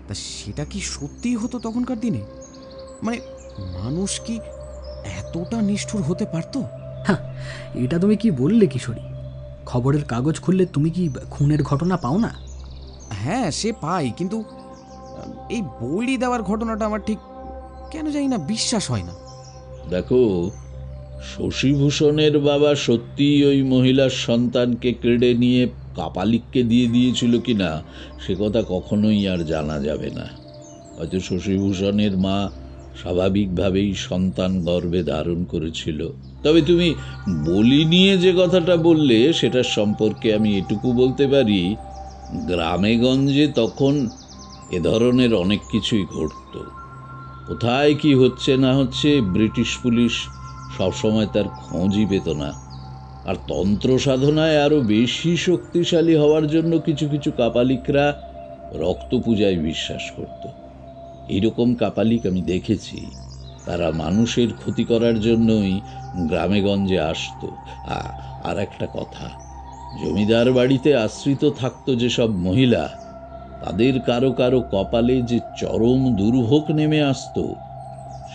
তা সেটা কি সত্যিই হতো তখনকার দিনে? মানে মানুষ কি এতটা নিষ্ঠুর হতে পারতো? হ্যাঁ, এটা তুমি কি বললে কিশোরী? খবরের কাগজ খুললে তুমি কি খুনের ঘটনা পাও না? হ্যাঁ সে পাই, কিন্তু এই বলি দেওয়ার ঘটনাটা আমার ঠিক কেন জানি না বিশ্বাস হয় না। দেখো, শশীভূষণের বাবা সত্যি ওই মহিলার সন্তানকে কেড়ে নিয়ে কাপালিককে দিয়ে দিয়েছিল কিনা সে কথা কখনোই আর জানা যাবে না। হয়তো শশীভূষণের মা স্বাভাবিকভাবেই সন্তান গর্ভে ধারণ করেছিল। তবে তুমি বলি নিয়ে যে কথাটা বললে সেটার সম্পর্কে আমি এটুকু বলতে পারি, গ্রামে গঞ্জে তখন এ ধরনের অনেক কিছুই ঘটত। কোথায় কি হচ্ছে না হচ্ছে ব্রিটিশ পুলিশ সবসময় তার খোঁজই পেত না। আর তন্ত্র সাধনায় আরো বেশি শক্তিশালী হওয়ার জন্য কিছু কিছু কাপালিকরা রক্ত পূজায় বিশ্বাস করত। এইরকম কাপালিক আমি দেখেছি। তারা মানুষের ক্ষতি করার জন্যই গ্রামে গঞ্জে আসতো। আর একটা কথা, জমিদার বাড়িতে আশ্রিত থাকতো যেসব মহিলা, তাদের কারো কারো কপালে যে চরম দুর্ভোগ নেমে আসতো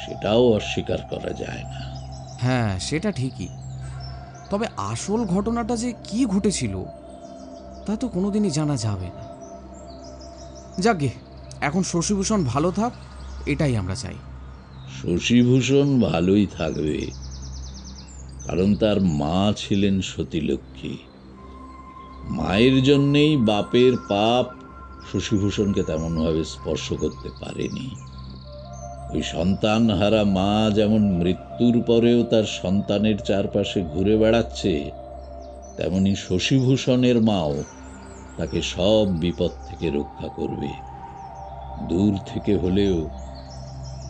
সেটাও অস্বীকার করা যায় না। হ্যাঁ সেটা ঠিকই, তবে আসল ঘটনাটা যে কি ঘটেছিল তা তো কোনোদিনই জানা যাবে না। যাকে এখন শশীভূষণ ভালো থাক, এটাই আমরা চাই। শশীভূষণ ভালোই থাকবে, কারণ তার মা ছিলেন সতীলক্ষ্মী। মায়ের জন্যেই বাপের পাপ শশীভূষণকে তেমনভাবে স্পর্শ করতে পারেনি। ওই সন্তান হারা মা যেমন মৃত্যুর পরেও তার সন্তানের চারপাশে ঘুরে বেড়াচ্ছে, তেমনি শশীভূষণের মাও তাকে সব বিপদ থেকে রক্ষা করবে। দূর থেকে হলেও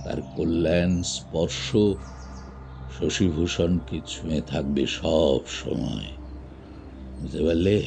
তার কল্যাণ স্পর্শ শশীভূষণকে ছুঁয়ে থাকবে সব সময়। বুঝতে পারলে?